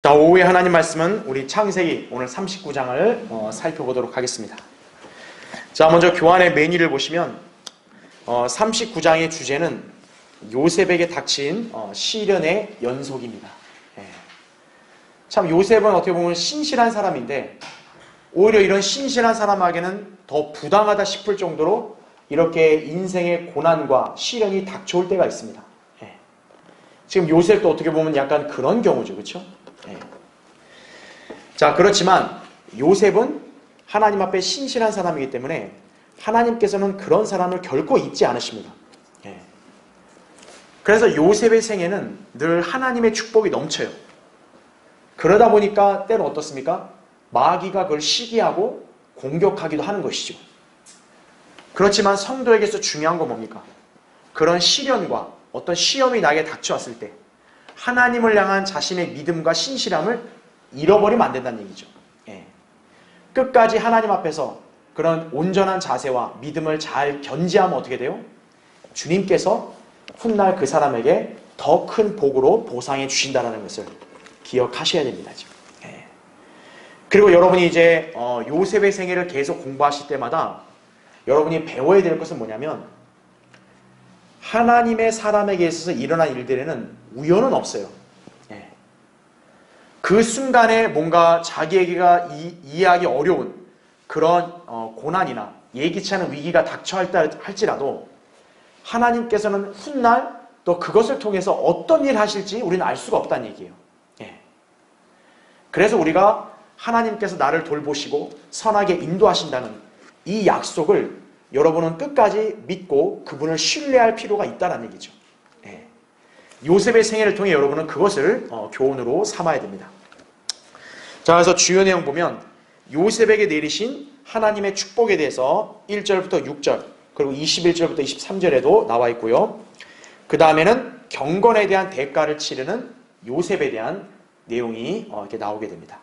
자, 오후에 하나님 말씀은 우리 창세기 오늘 39장을 살펴보도록 하겠습니다. 자, 먼저 교환의 메뉴를 보시면 39장의 주제는 요셉에게 닥친 시련의 연속입니다. 참 요셉은 어떻게 보면 신실한 사람인데 오히려 이런 신실한 사람에게는 더 부당하다 싶을 정도로 이렇게 인생의 고난과 시련이 닥쳐올 때가 있습니다. 지금 요셉도 어떻게 보면 약간 그런 경우죠. 그렇죠? 자, 그렇지만 요셉은 하나님 앞에 신실한 사람이기 때문에 하나님께서는 그런 사람을 결코 잊지 않으십니다. 그래서 요셉의 생애는 늘 하나님의 축복이 넘쳐요. 그러다 보니까 때로 어떻습니까? 마귀가 그걸 시기하고 공격하기도 하는 것이죠. 그렇지만 성도에게서 중요한 건 뭡니까? 그런 시련과 어떤 시험이 나에게 닥쳐왔을 때 하나님을 향한 자신의 믿음과 신실함을 잃어버리면 안 된다는 얘기죠. 끝까지 하나님 앞에서 그런 온전한 자세와 믿음을 잘 견지하면 어떻게 돼요? 주님께서 훗날 그 사람에게 더 큰 복으로 보상해 주신다는 것을 기억하셔야 됩니다. 지금. 그리고 여러분이 이제 요셉의 생애를 계속 공부하실 때마다 여러분이 배워야 될 것은 뭐냐면 하나님의 사람에게 있어서 일어난 일들에는 우연은 없어요. 그 순간에 뭔가 자기에게가 이해하기 어려운 그런 고난이나 예기치 않은 위기가 닥쳐 할지라도 하나님께서는 훗날 또 그것을 통해서 어떤 일을 하실지 우리는 알 수가 없다는 얘기예요. 그래서 우리가 하나님께서 나를 돌보시고 선하게 인도하신다는 이 약속을 여러분은 끝까지 믿고 그분을 신뢰할 필요가 있다는 얘기죠. 요셉의 생애를 통해 여러분은 그것을 교훈으로 삼아야 됩니다. 자, 그래서 주요 내용 보면 요셉에게 내리신 하나님의 축복에 대해서 1절부터 6절 그리고 21절부터 23절에도 나와 있고요. 그 다음에는 경건에 대한 대가를 치르는 요셉에 대한 내용이 이렇게 나오게 됩니다.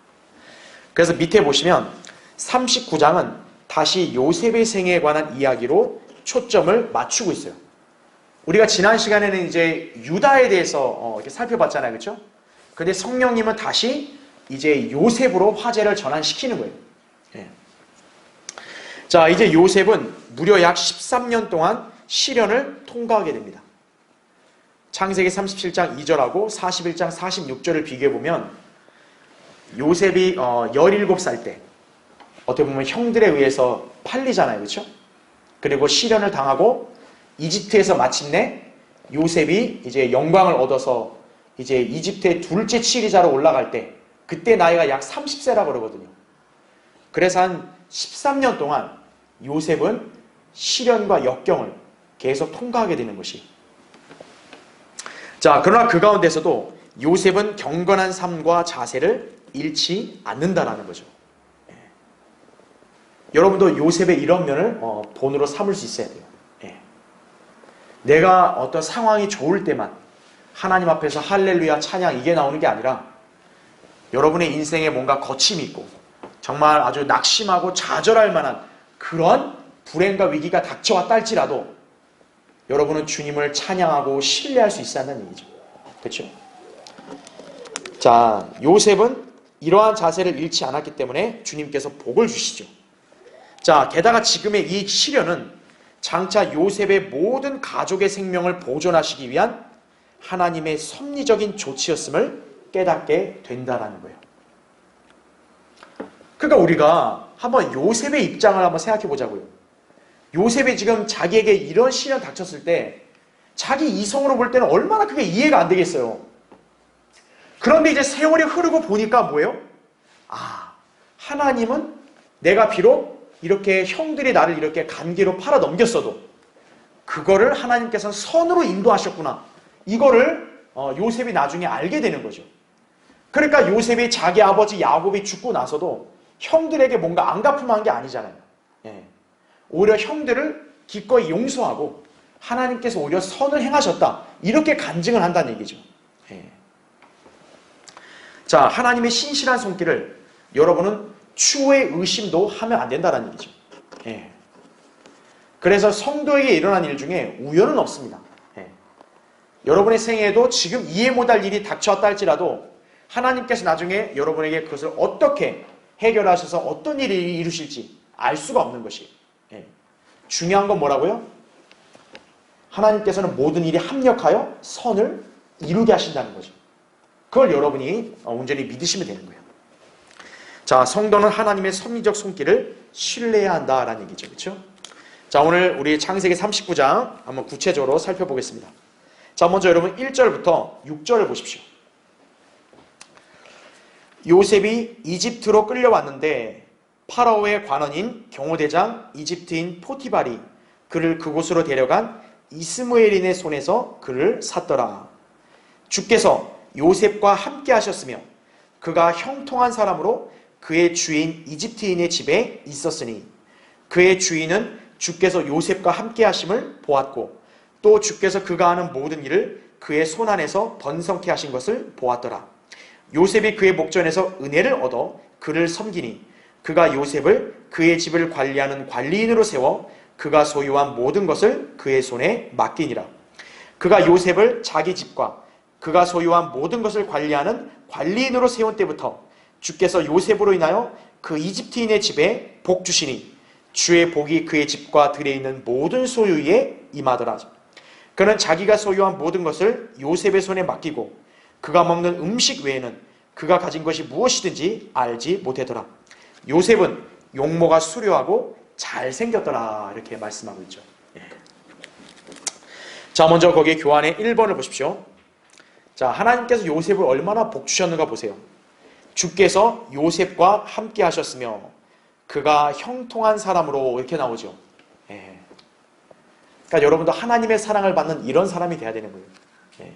그래서 밑에 보시면 39장은 다시 요셉의 생애에 관한 이야기로 초점을 맞추고 있어요. 우리가 지난 시간에는 이제 유다에 대해서 이렇게 살펴봤잖아요. 그렇죠? 근데 성령님은 다시 이제 요셉으로 화제를 전환시키는 거예요. 자, 이제 요셉은 무려 약 13년 동안 시련을 통과하게 됩니다. 창세기 37장 2절하고 41장 46절을 비교해보면 요셉이 17살 때 어떻게 보면 형들에 의해서 팔리잖아요. 그렇죠? 그리고 시련을 당하고 이집트에서 마침내 요셉이 이제 영광을 얻어서 이제 이집트의 둘째 치리자로 올라갈 때 그때 나이가 약 30세라고 그러거든요. 그래서 한 13년 동안 요셉은 시련과 역경을 계속 통과하게 되는 것이. 자, 그러나 그 가운데서도 요셉은 경건한 삶과 자세를 잃지 않는다라는 거죠. 여러분도 요셉의 이런 면을 본으로 삼을 수 있어야 돼요. 내가 어떤 상황이 좋을 때만 하나님 앞에서 할렐루야 찬양 이게 나오는 게 아니라 여러분의 인생에 뭔가 거침이 있고 정말 아주 낙심하고 좌절할 만한 그런 불행과 위기가 닥쳐왔다 할지라도 여러분은 주님을 찬양하고 신뢰할 수 있어야 한다는 얘기죠. 그렇죠? 자, 요셉은 이러한 자세를 잃지 않았기 때문에 주님께서 복을 주시죠. 자, 게다가 지금의 이 시련은 장차 요셉의 모든 가족의 생명을 보존하시기 위한 하나님의 섭리적인 조치였음을 깨닫게 된다는 거예요. 그러니까 우리가 한번 요셉의 입장을 한번 생각해 보자고요. 요셉이 지금 자기에게 이런 시련 닥쳤을 때 자기 이성으로 볼 때는 얼마나 그게 이해가 안 되겠어요. 그런데 이제 세월이 흐르고 보니까 뭐예요? 아, 하나님은 내가 비록 이렇게 형들이 나를 이렇게 간기로 팔아 넘겼어도 그거를 하나님께서는 선으로 인도하셨구나. 이거를 요셉이 나중에 알게 되는 거죠. 그러니까 요셉이 자기 아버지 야곱이 죽고 나서도 형들에게 뭔가 안갚음한 게 아니잖아요. 오히려 형들을 기꺼이 용서하고 하나님께서 오히려 선을 행하셨다. 이렇게 간증을 한다는 얘기죠. 자, 하나님의 신실한 손길을 여러분은 추후의 의심도 하면 안 된다는 얘기죠. 그래서 성도에게 일어난 일 중에 우연은 없습니다. 여러분의 생애에도 지금 이해 못할 일이 닥쳐왔다 할지라도 하나님께서 나중에 여러분에게 그것을 어떻게 해결하셔서 어떤 일을 이루실지 알 수가 없는 것이. 예. 중요한 건 뭐라고요? 하나님께서는 모든 일이 합력하여 선을 이루게 하신다는 거죠. 그걸 여러분이 온전히 믿으시면 되는 거예요. 자, 성도는 하나님의 섭리적 손길을 신뢰해야 한다라는 얘기죠. 그렇죠? 자, 오늘 우리 창세기 39장 한번 구체적으로 살펴보겠습니다. 자, 먼저 여러분 1절부터 6절을 보십시오. 요셉이 이집트로 끌려왔는데 파라오의 관원인 경호대장 이집트인 포티발이 그를 그곳으로 데려간 이스마엘인의 손에서 그를 샀더라. 주께서 요셉과 함께 하셨으며 그가 형통한 사람으로 그의 주인 이집트인의 집에 있었으니 그의 주인은 주께서 요셉과 함께 하심을 보았고 또 주께서 그가 하는 모든 일을 그의 손안에서 번성케 하신 것을 보았더라. 요셉이 그의 목전에서 은혜를 얻어 그를 섬기니 그가 요셉을 그의 집을 관리하는 관리인으로 세워 그가 소유한 모든 것을 그의 손에 맡기니라. 그가 요셉을 자기 집과 그가 소유한 모든 것을 관리하는 관리인으로 세운 때부터 주께서 요셉으로 인하여 그 이집트인의 집에 복 주시니 주의 복이 그의 집과 들에 있는 모든 소유에 임하더라. 그는 자기가 소유한 모든 것을 요셉의 손에 맡기고 그가 먹는 음식 외에는 그가 가진 것이 무엇이든지 알지 못하더라. 요셉은 용모가 수려하고 잘생겼더라. 이렇게 말씀하고 있죠. 예. 자, 먼저 거기에 교환의 1번을 보십시오. 자, 하나님께서 요셉을 얼마나 복 주셨는가 보세요. 주께서 요셉과 함께 하셨으며 그가 형통한 사람으로 이렇게 나오죠. 예. 그러니까 여러분도 하나님의 사랑을 받는 이런 사람이 돼야 되는 거예요. 예.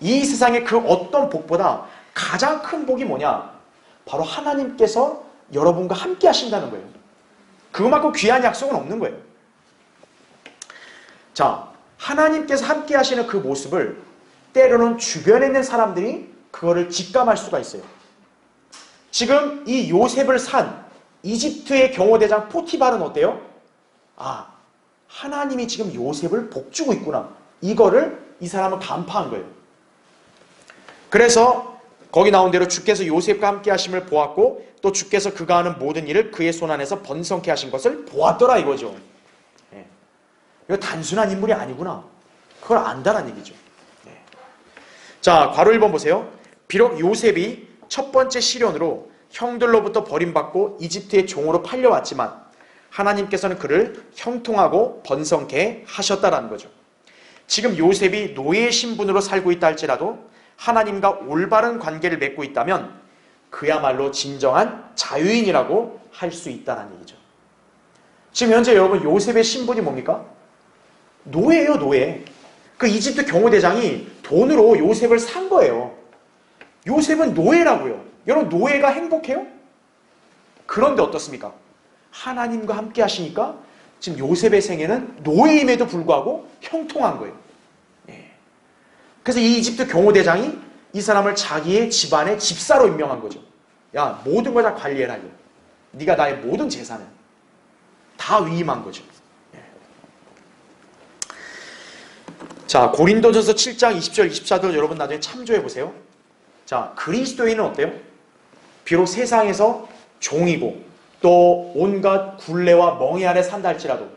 이 세상의 그 어떤 복보다 가장 큰 복이 뭐냐? 바로 하나님께서 여러분과 함께 하신다는 거예요. 그것만큼 귀한 약속은 없는 거예요. 자, 하나님께서 함께 하시는 그 모습을 때로는 주변에 있는 사람들이 그거를 직감할 수가 있어요. 지금 이 요셉을 산 이집트의 경호대장 포티발은 어때요? 아, 하나님이 지금 요셉을 복주고 있구나. 이거를 이 사람은 간파한 거예요. 그래서 거기 나온 대로 주께서 요셉과 함께 하심을 보았고 또 주께서 그가 하는 모든 일을 그의 손안에서 번성케 하신 것을 보았더라 이거죠. 예. 이거 단순한 인물이 아니구나. 그걸 안다는 얘기죠. 예. 자, 괄호 1번 보세요. 비록 요셉이 첫 번째 시련으로 형들로부터 버림받고 이집트의 종으로 팔려왔지만 하나님께서는 그를 형통하고 번성케 하셨다라는 거죠. 지금 요셉이 노예의 신분으로 살고 있다 할지라도 하나님과 올바른 관계를 맺고 있다면 그야말로 진정한 자유인이라고 할 수 있다는 얘기죠. 지금 현재 여러분 요셉의 신분이 뭡니까? 노예예요, 노예. 그 이집트 경호대장이 돈으로 요셉을 산 거예요. 요셉은 노예라고요. 여러분 노예가 행복해요? 그런데 어떻습니까? 하나님과 함께 하시니까 지금 요셉의 생애는 노예임에도 불구하고 형통한 거예요. 예. 그래서 이 이집트 경호대장이 이 사람을 자기의 집안의 집사로 임명한 거죠. 야, 모든 걸 다 관리해라. 이거. 네가 나의 모든 재산을 다 위임한 거죠. 예. 자, 고린도전서 7장 20절 24절 여러분 나중에 참조해 보세요. 자, 그리스도인은 어때요? 비록 세상에서 종이고 또 온갖 굴레와 멍에 아래 산다 할지라도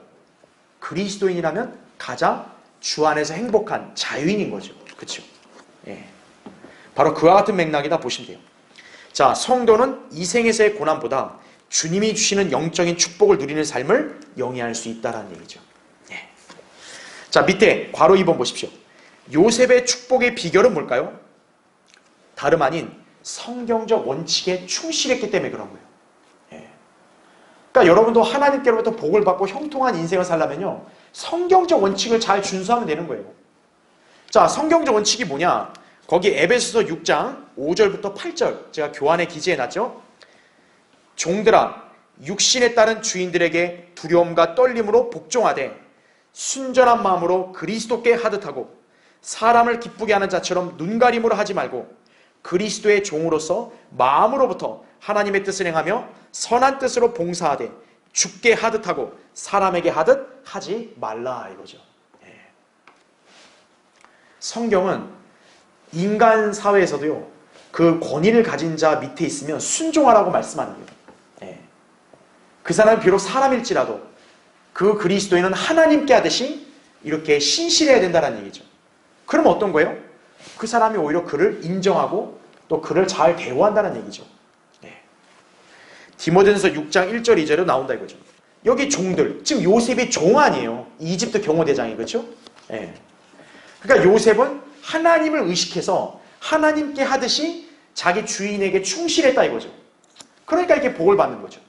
그리스도인이라면 가장 주 안에서 행복한 자유인인 거죠. 그렇죠? 예. 바로 그와 같은 맥락이다 보시면 돼요. 자, 성도는 이 생에서의 고난보다 주님이 주시는 영적인 축복을 누리는 삶을 영위할 수 있다는 얘기죠. 예. 자, 밑에 괄호 2번 보십시오. 요셉의 축복의 비결은 뭘까요? 다름 아닌 성경적 원칙에 충실했기 때문에 그런 거예요. 예. 그러니까 여러분도 하나님께로부터 복을 받고 형통한 인생을 살려면요, 성경적 원칙을 잘 준수하면 되는 거예요. 자, 성경적 원칙이 뭐냐? 거기 에베소서 6장 5절부터 8절 제가 교환에 기재해놨죠. 종들아, 육신에 따른 주인들에게 두려움과 떨림으로 복종하되 순전한 마음으로 그리스도께 하듯하고 사람을 기쁘게 하는 자처럼 눈가림으로 하지 말고 그리스도의 종으로서 마음으로부터 하나님의 뜻을 행하며 선한 뜻으로 봉사하되 죽게 하듯하고 사람에게 하듯 하지 말라 이거죠. 예. 성경은 인간 사회에서도요, 그 권위를 가진 자 밑에 있으면 순종하라고 말씀하는 거예요. 예. 그 사람은 비록 사람일지라도 그 그리스도인은 하나님께 하듯이 이렇게 신실해야 된다는 얘기죠. 그럼 어떤 거예요? 그 사람이 오히려 그를 인정하고 또 그를 잘 대우한다는 얘기죠. 예. 디모데전서 6장 1절 2절에 나온다 이거죠. 여기 종들, 즉 요셉이 종 아니에요. 이집트 경호대장이, 그렇죠? 예. 그러니까 요셉은 하나님을 의식해서 하나님께 하듯이 자기 주인에게 충실했다 이거죠. 그러니까 이렇게 복을 받는 거죠.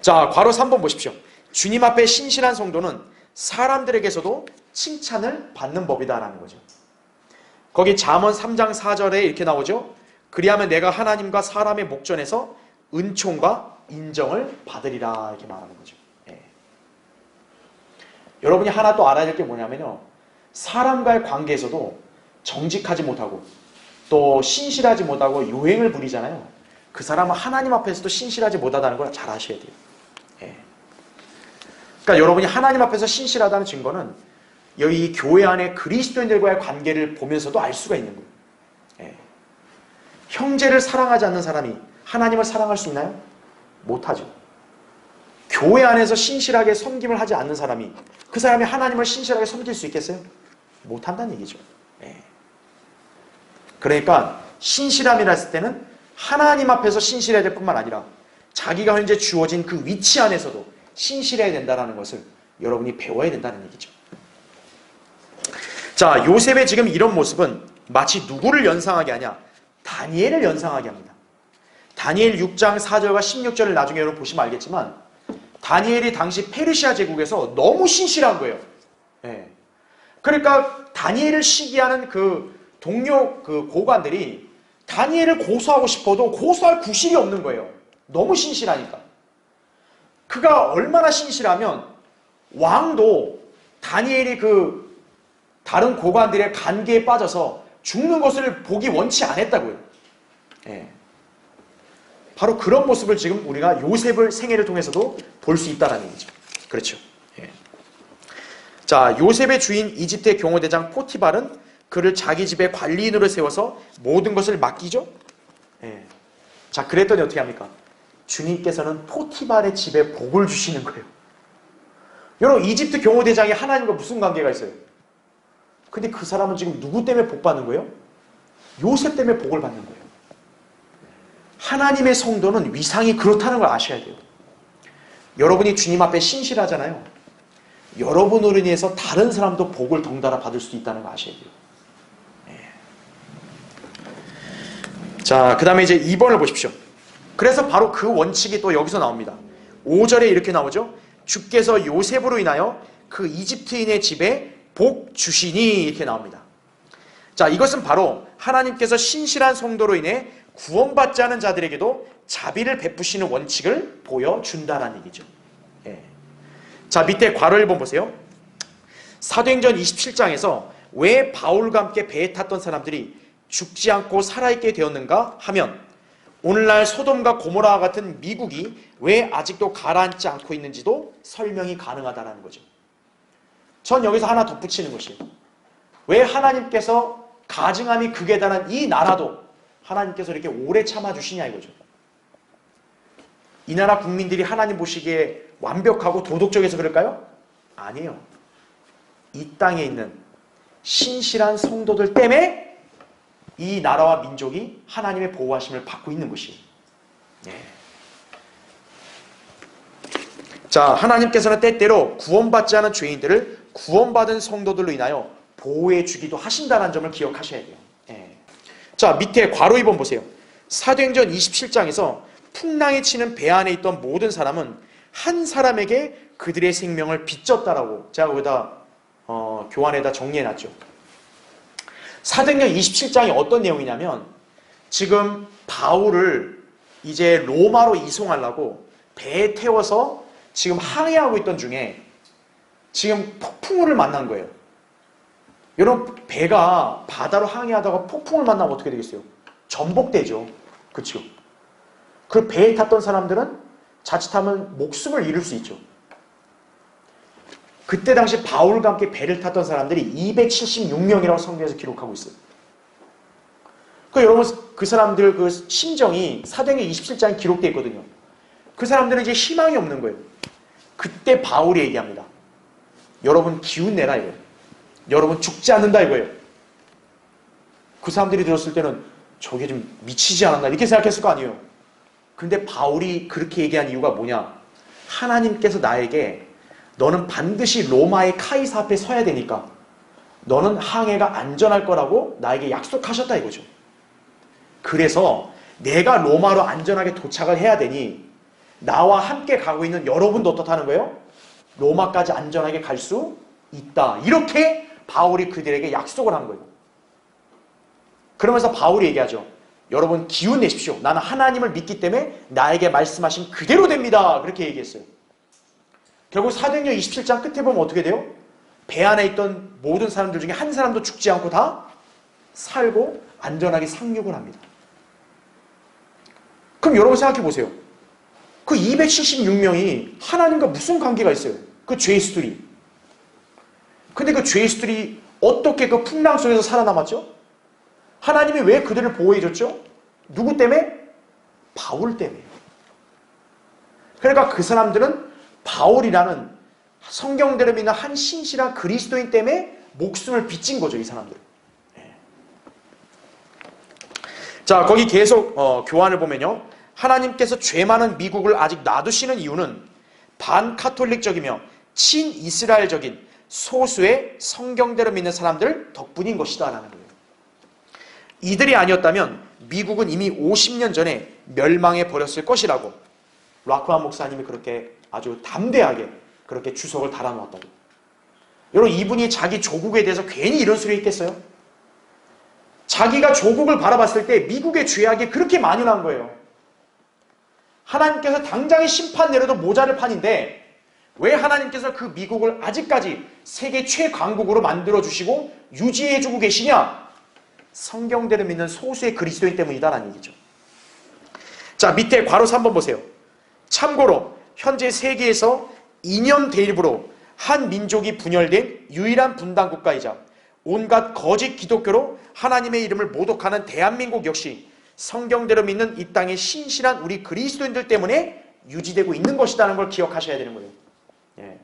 자, 괄호 3번 보십시오. 주님 앞에 신실한 성도는 사람들에게서도 칭찬을 받는 법이다라는 거죠. 거기 잠언 3장 4절에 이렇게 나오죠. 그리하면 내가 하나님과 사람의 목전에서 은총과 인정을 받으리라 이렇게 말하는 거죠. 예. 여러분이 하나 또 알아야 될 게 뭐냐면요. 사람과의 관계에서도 정직하지 못하고 또 신실하지 못하고 요행을 부리잖아요. 그 사람은 하나님 앞에서도 신실하지 못하다는 걸 잘 아셔야 돼요. 예. 그러니까 여러분이 하나님 앞에서 신실하다는 증거는 여기 교회 안에 그리스도인들과의 관계를 보면서도 알 수가 있는 거예요. 예. 형제를 사랑하지 않는 사람이 하나님을 사랑할 수 있나요? 못하죠. 교회 안에서 신실하게 섬김을 하지 않는 사람이 그 사람이 하나님을 신실하게 섬길 수 있겠어요? 못한다는 얘기죠. 예. 그러니까 신실함이라 했을 때는 하나님 앞에서 신실해야 될 뿐만 아니라 자기가 현재 주어진 그 위치 안에서도 신실해야 된다는 것을 여러분이 배워야 된다는 얘기죠. 자, 요셉의 지금 이런 모습은 마치 누구를 연상하게 하냐? 다니엘을 연상하게 합니다. 다니엘 6장 4절과 16절을 나중에 여러분 보시면 알겠지만 다니엘이 당시 페르시아 제국에서 너무 신실한 거예요. 예. 그러니까 다니엘을 시기하는 그 동료 그 고관들이 다니엘을 고소하고 싶어도 고소할 구실이 없는 거예요. 너무 신실하니까. 그가 얼마나 신실하면 왕도 다니엘이 그 다른 고관들의 관계에 빠져서 죽는 것을 보기 원치 않았다고요. 예. 바로 그런 모습을 지금 우리가 요셉의 생애를 통해서도 볼 수 있다는 얘기죠. 그렇죠. 예. 자, 요셉의 주인 이집트의 경호대장 포티발은 그를 자기 집의 관리인으로 세워서 모든 것을 맡기죠. 예. 자, 그랬더니 어떻게 합니까? 주님께서는 포티발의 집에 복을 주시는 거예요. 여러분, 이집트 경호대장이 하나님과 무슨 관계가 있어요? 근데 그 사람은 지금 누구 때문에 복 받는 거예요? 요셉 때문에 복을 받는 거예요. 하나님의 성도는 위상이 그렇다는 걸 아셔야 돼요. 여러분이 주님 앞에 신실하잖아요. 여러분으로 인해서 다른 사람도 복을 덩달아 받을 수도 있다는 걸 아셔야 돼요. 네. 자, 그 다음에 이제 2번을 보십시오. 그래서 바로 그 원칙이 또 여기서 나옵니다. 5절에 이렇게 나오죠. 주께서 요셉으로 인하여 그 이집트인의 집에 복 주시니 이렇게 나옵니다. 자, 이것은 바로 하나님께서 신실한 성도로 인해 구원받지 않은 자들에게도 자비를 베푸시는 원칙을 보여준다는 얘기죠. 예. 자, 밑에 괄호 1번 보세요. 사도행전 27장에서 왜 바울과 함께 배에 탔던 사람들이 죽지 않고 살아있게 되었는가 하면 오늘날 소돔과 고모라와 같은 미국이 왜 아직도 가라앉지 않고 있는지도 설명이 가능하다는 거죠. 전 여기서 하나 덧붙이는 것이에요. 왜 하나님께서 가증함이 극에 달한 이 나라도 하나님께서 이렇게 오래 참아주시냐 이거죠. 이 나라 국민들이 하나님 보시기에 완벽하고 도덕적에서 그럴까요? 아니에요. 이 땅에 있는 신실한 성도들 때문에 이 나라와 민족이 하나님의 보호하심을 받고 있는 것이에요. 네. 자, 하나님께서는 때때로 구원받지 않은 죄인들을 구원받은 성도들로 인하여 보호해 주기도 하신다는 점을 기억하셔야 돼요. 네. 자, 밑에 괄호 2번 보세요. 사도행전 27장에서 풍랑이 치는 배 안에 있던 모든 사람은 한 사람에게 그들의 생명을 빚졌다라고 제가 거기다 교환에다 정리해놨죠. 사도행전 27장이 어떤 내용이냐면 지금 바울을 이제 로마로 이송하려고 배에 태워서 지금 항해하고 있던 중에 지금 폭풍우를 만난 거예요. 여러분, 배가 바다로 항해하다가 폭풍을 만나면 어떻게 되겠어요? 전복되죠. 그렇죠? 그 배에 탔던 사람들은 자칫하면 목숨을 잃을 수 있죠. 그때 당시 바울과 함께 배를 탔던 사람들이 276명이라고 성경에서 기록하고 있어요. 그 여러분 그 사람들 그 심정이 사도행전 27장에 기록되어 있거든요. 그 사람들은 이제 희망이 없는 거예요. 그때 바울이 얘기합니다. 여러분 기운 내라 이거예요. 여러분 죽지 않는다 이거예요. 그 사람들이 들었을 때는 저게 좀 미치지 않았나 이렇게 생각했을 거 아니에요. 근데 바울이 그렇게 얘기한 이유가 뭐냐? 하나님께서 나에게 너는 반드시 로마의 카이사 앞에 서야 되니까 너는 항해가 안전할 거라고 나에게 약속하셨다 이거죠. 그래서 내가 로마로 안전하게 도착을 해야 되니 나와 함께 가고 있는 여러분도 어떻다는 거예요? 로마까지 안전하게 갈 수 있다. 이렇게 바울이 그들에게 약속을 한 거예요. 그러면서 바울이 얘기하죠. 여러분 기운 내십시오. 나는 하나님을 믿기 때문에 나에게 말씀하신 그대로 됩니다. 그렇게 얘기했어요. 결국 사도행전 27장 끝에 보면 어떻게 돼요? 배 안에 있던 모든 사람들 중에 한 사람도 죽지 않고 다 살고 안전하게 상륙을 합니다. 그럼 여러분 생각해 보세요. 그 276명이 하나님과 무슨 관계가 있어요? 그 죄수들이. 근데 그 죄수들이 어떻게 그 풍랑 속에서 살아남았죠? 하나님이 왜 그들을 보호해 줬죠? 누구 때문에? 바울 때문에. 그러니까 그 사람들은 바울이라는 성경대로 믿는 한 신실한 그리스도인 때문에 목숨을 빚진 거죠, 이 사람들은. 자, 거기 계속 교환을 보면요. 하나님께서 죄 많은 미국을 아직 놔두시는 이유는 반카톨릭적이며 친이스라엘적인 소수의 성경대로 믿는 사람들 덕분인 것이다 라는 거예요. 이들이 아니었다면 미국은 이미 50년 전에 멸망해 버렸을 것이라고 락크만 목사님이 그렇게 아주 담대하게 그렇게 주석을 달아놓았다고. 여러분 이분이 자기 조국에 대해서 괜히 이런 소리 했겠어요? 자기가 조국을 바라봤을 때 미국의 죄악이 그렇게 만연한 거예요. 하나님께서 당장의 심판 내려도 모자를 판인데 왜 하나님께서 그 미국을 아직까지 세계 최강국으로 만들어주시고 유지해주고 계시냐? 성경대로 믿는 소수의 그리스도인 때문이다라는 얘기죠. 자, 밑에 괄호 3번 보세요. 참고로 현재 세계에서 이념 대립으로 한 민족이 분열된 유일한 분단 국가이자 온갖 거짓 기독교로 하나님의 이름을 모독하는 대한민국 역시 성경대로 믿는 이 땅의 신실한 우리 그리스도인들 때문에 유지되고 있는 것이라는 걸 기억하셔야 되는 거예요. 예.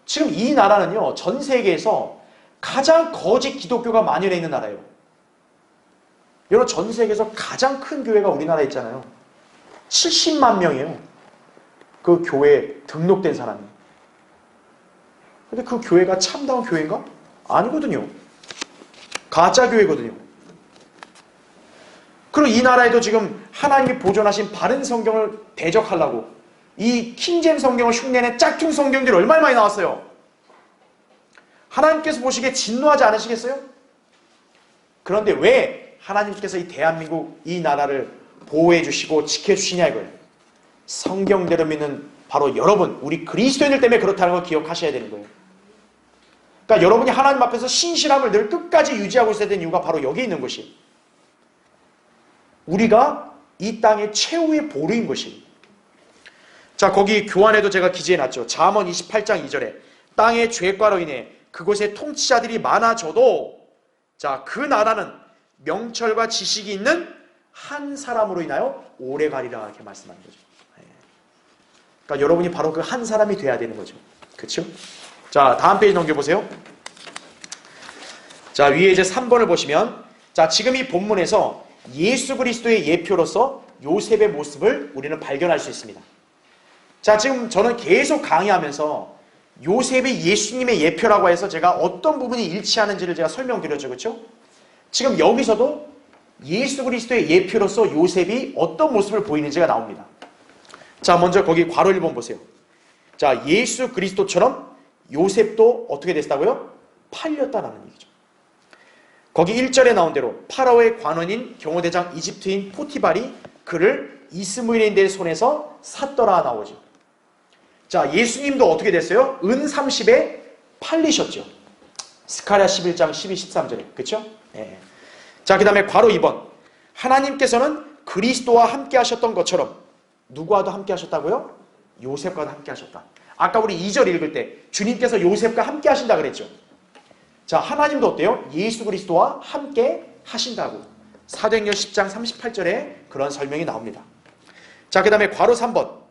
지금 이 나라는요, 전 세계에서 가장 거짓 기독교가 만연해 있는 나라예요. 여러분 전 세계에서 가장 큰 교회가 우리나라에 있잖아요. 70만 명이에요. 그 교회에 등록된 사람이. 근데 그 교회가 참다운 교회인가? 아니거든요. 가짜 교회거든요. 그리고 이 나라에도 지금 하나님이 보존하신 바른 성경을 대적하려고 이 킹잼 성경을 흉내낸 짝퉁 성경들이 얼마나 많이 나왔어요. 하나님께서 보시기에 진노하지 않으시겠어요? 그런데 왜 하나님께서 이 대한민국 이 나라를 보호해 주시고 지켜주시냐 이거예요. 성경대로 믿는 바로 여러분, 우리 그리스도인들 때문에 그렇다는 걸 기억하셔야 되는 거예요. 그러니까 여러분이 하나님 앞에서 신실함을 늘 끝까지 유지하고 있어야 되는 이유가 바로 여기 있는 것이, 우리가 이 땅의 최후의 보루인 것이. 자, 거기 교환에도 제가 기재해놨죠. 잠언 28장 2절에 땅의 죄과로 인해 그곳에 통치자들이 많아져도 자, 그 나라는 명철과 지식이 있는 한 사람으로 인하여 오래가리라 이렇게 말씀하는 거죠. 그러니까 여러분이 바로 그 한 사람이 돼야 되는 거죠. 그렇죠? 자, 다음 페이지 넘겨보세요. 자, 위에 이제 3번을 보시면, 자, 지금 이 본문에서 예수 그리스도의 예표로서 요셉의 모습을 우리는 발견할 수 있습니다. 자, 지금 저는 계속 강의하면서 요셉이 예수님의 예표라고 해서 제가 어떤 부분이 일치하는지를 제가 설명드렸죠. 그렇죠? 지금 여기서도 예수 그리스도의 예표로서 요셉이 어떤 모습을 보이는지가 나옵니다. 자, 먼저 거기 괄호 1번 보세요. 자, 예수 그리스도처럼 요셉도 어떻게 됐다고요? 팔렸다라는 얘기죠. 거기 1절에 나온 대로 파라오의 관원인 경호대장 이집트인 포티발이 그를 이스마엘인의 손에서 샀더라 나오죠. 자, 예수님도 어떻게 됐어요? 은 30에 팔리셨죠. 스가랴 11장 12, 13절에. 그렇죠? 네. 자, 그 다음에 괄호 2번. 하나님께서는 그리스도와 함께 하셨던 것처럼 누구와도 함께 하셨다고요? 요셉과도 함께 하셨다. 아까 우리 2절 읽을 때 주님께서 요셉과 함께 하신다 그랬죠. 자, 하나님도 어때요? 예수 그리스도와 함께 하신다고. 사도행전 10장 38절에 그런 설명이 나옵니다. 자, 그 다음에 괄호 3번.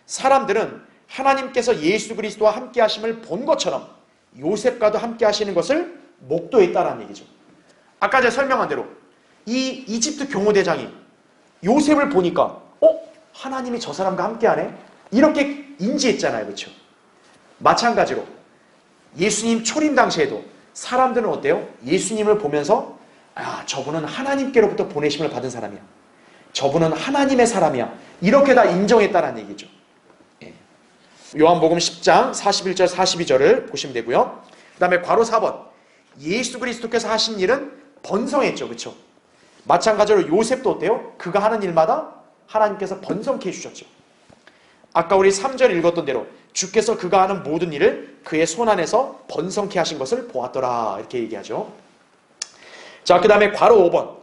사람들은 하나님께서 예수 그리스도와 함께 하심을 본 것처럼 요셉과도 함께 하시는 것을 목도했다라는 얘기죠. 아까 제가 설명한 대로 이 이집트 경호대장이 요셉을 보니까 하나님이 저 사람과 함께 하네? 이렇게 인지했잖아요. 그렇죠? 마찬가지로 예수님 초림 당시에도 사람들은 어때요? 예수님을 보면서 저분은 하나님께로부터 보내심을 받은 사람이야. 저분은 하나님의 사람이야. 이렇게 다 인정했다는 얘기죠. 요한복음 10장 41절 42절을 보시면 되고요. 그 다음에 괄호 4번. 예수 그리스도께서 하신 일은 번성했죠. 그렇죠? 마찬가지로 요셉도 어때요? 그가 하는 일마다 하나님께서 번성케 해주셨죠. 아까 우리 3절 읽었던 대로 주께서 그가 하는 모든 일을 그의 손 안에서 번성케 하신 것을 보았더라. 이렇게 얘기하죠. 자, 그 다음에 괄호 5번.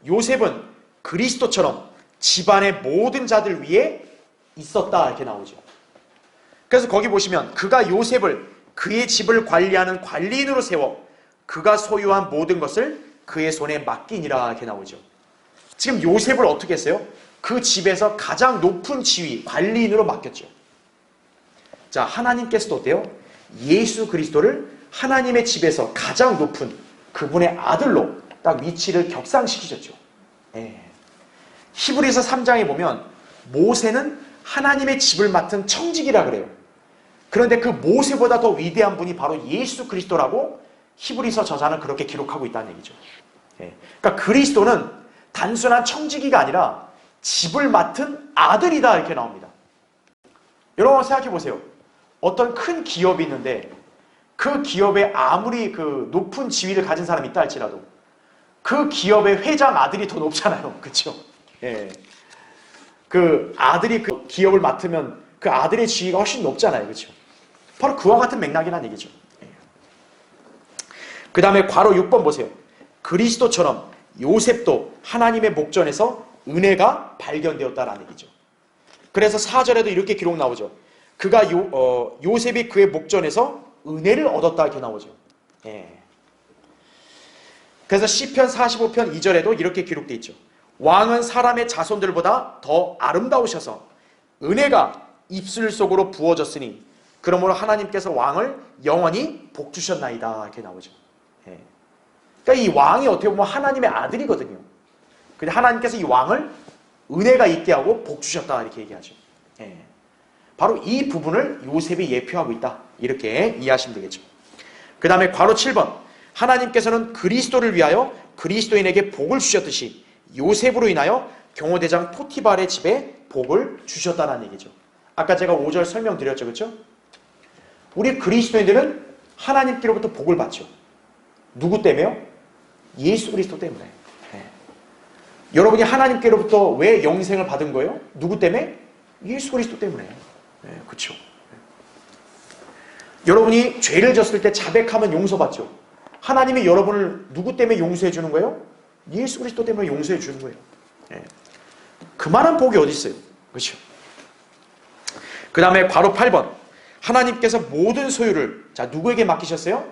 요셉은 그리스도처럼 집안의 모든 자들 위에 있었다. 이렇게 나오죠. 그래서 거기 보시면 그가 요셉을 그의 집을 관리하는 관리인으로 세워 그가 소유한 모든 것을 그의 손에 맡기니라. 이렇게 나오죠. 지금 요셉을 어떻게 했어요? 그 집에서 가장 높은 지위, 관리인으로 맡겼죠. 자, 하나님께서도 어때요? 예수 그리스도를 하나님의 집에서 가장 높은 그분의 아들로 딱 위치를 격상시키셨죠. 히브리서 3장에 보면 모세는 하나님의 집을 맡은 청직이라 그래요. 그런데 그 모세보다 더 위대한 분이 바로 예수 그리스도라고 히브리서 저자는 그렇게 기록하고 있다는 얘기죠. 그러니까 그리스도는 단순한 청지기가 아니라 집을 맡은 아들이다. 이렇게 나옵니다. 여러분 생각해 보세요. 어떤 큰 기업이 있는데 그 기업에 아무리 그 높은 지위를 가진 사람이 있다 할지라도 그 기업의 회장 아들이 더 높잖아요. 그렇죠? 그 아들이 그 기업을 맡으면 그 아들의 지위가 훨씬 높잖아요. 그렇죠? 바로 그와 같은 맥락이라는 얘기죠. 그 다음에 괄호 6번 보세요. 그리스도처럼 요셉도 하나님의 목전에서 은혜가 발견되었다라는 얘기죠. 그래서 4절에도 이렇게 기록 나오죠. 그가 요셉이 그의 목전에서 은혜를 얻었다 이렇게 나오죠. 그래서 시편 45편 2절에도 이렇게 기록되어 있죠. 왕은 사람의 자손들보다 더 아름다우셔서 은혜가 입술 속으로 부어졌으니 그러므로 하나님께서 왕을 영원히 복주셨나이다 이렇게 나오죠. 그러니까 이 왕이 어떻게 보면 하나님의 아들이거든요. 근데 하나님께서 이 왕을 은혜가 있게 하고 복 주셨다 이렇게 얘기하죠. 바로 이 부분을 요셉이 예표하고 있다. 이렇게 이해하시면 되겠죠. 그 다음에 괄호 7번. 하나님께서는 그리스도를 위하여 그리스도인에게 복을 주셨듯이 요셉으로 인하여 경호대장 포티발의 집에 복을 주셨다는 얘기죠. 아까 제가 5절 설명드렸죠. 그렇죠? 우리 그리스도인들은 하나님께로부터 복을 받죠. 누구 때문에요? 예수 그리스도 때문에. 여러분이 하나님께로부터 왜 영생을 받은 거예요? 누구 때문에? 예수 그리스도 때문에. 그렇죠. 여러분이 죄를 졌을 때 자백하면 용서받죠. 하나님이 여러분을 누구 때문에 용서해 주는 거예요? 예수 그리스도 때문에 용서해 주는 거예요. 그만한 복이 어디 있어요? 그렇죠. 그 다음에 바로 8번. 하나님께서 모든 소유를 누구에게 맡기셨어요?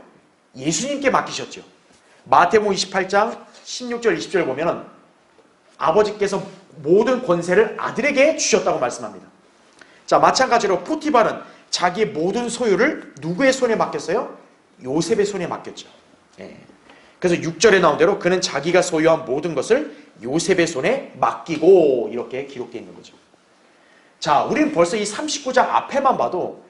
예수님께 맡기셨죠. 마태복음 28장 16절 20절 보면은 아버지께서 모든 권세를 아들에게 주셨다고 말씀합니다. 자, 마찬가지로 포티발은 자기의 모든 소유를 누구의 손에 맡겼어요? 요셉의 손에 맡겼죠. 그래서 6절에 나온 대로 그는 자기가 소유한 모든 것을 요셉의 손에 맡기고 이렇게 기록되어 있는 거죠. 자, 우리는 벌써 이 39장 앞에만 봐도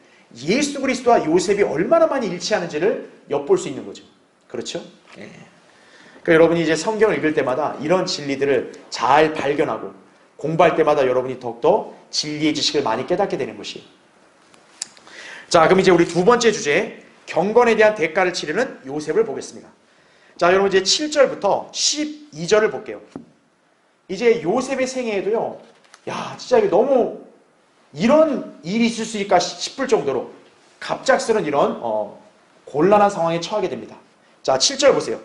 예수 그리스도와 요셉이 얼마나 많이 일치하는지를 엿볼 수 있는 거죠. 그렇죠? 그러니까 여러분이 이제 성경을 읽을 때마다 이런 진리들을 잘 발견하고 공부할 때마다 여러분이 더욱더 진리의 지식을 많이 깨닫게 되는 것이. 자, 그럼 이제 우리 두 번째 주제, 경건에 대한 대가를 치르는 요셉을 보겠습니다. 자, 여러분 이제 7절부터 12절을 볼게요. 이제 요셉의 생애에도요, 야, 진짜 이게 너무 이런 일이 있을 수 있을까 싶을 정도로 갑작스런 이런 곤란한 상황에 처하게 됩니다. 자, 7절 보세요.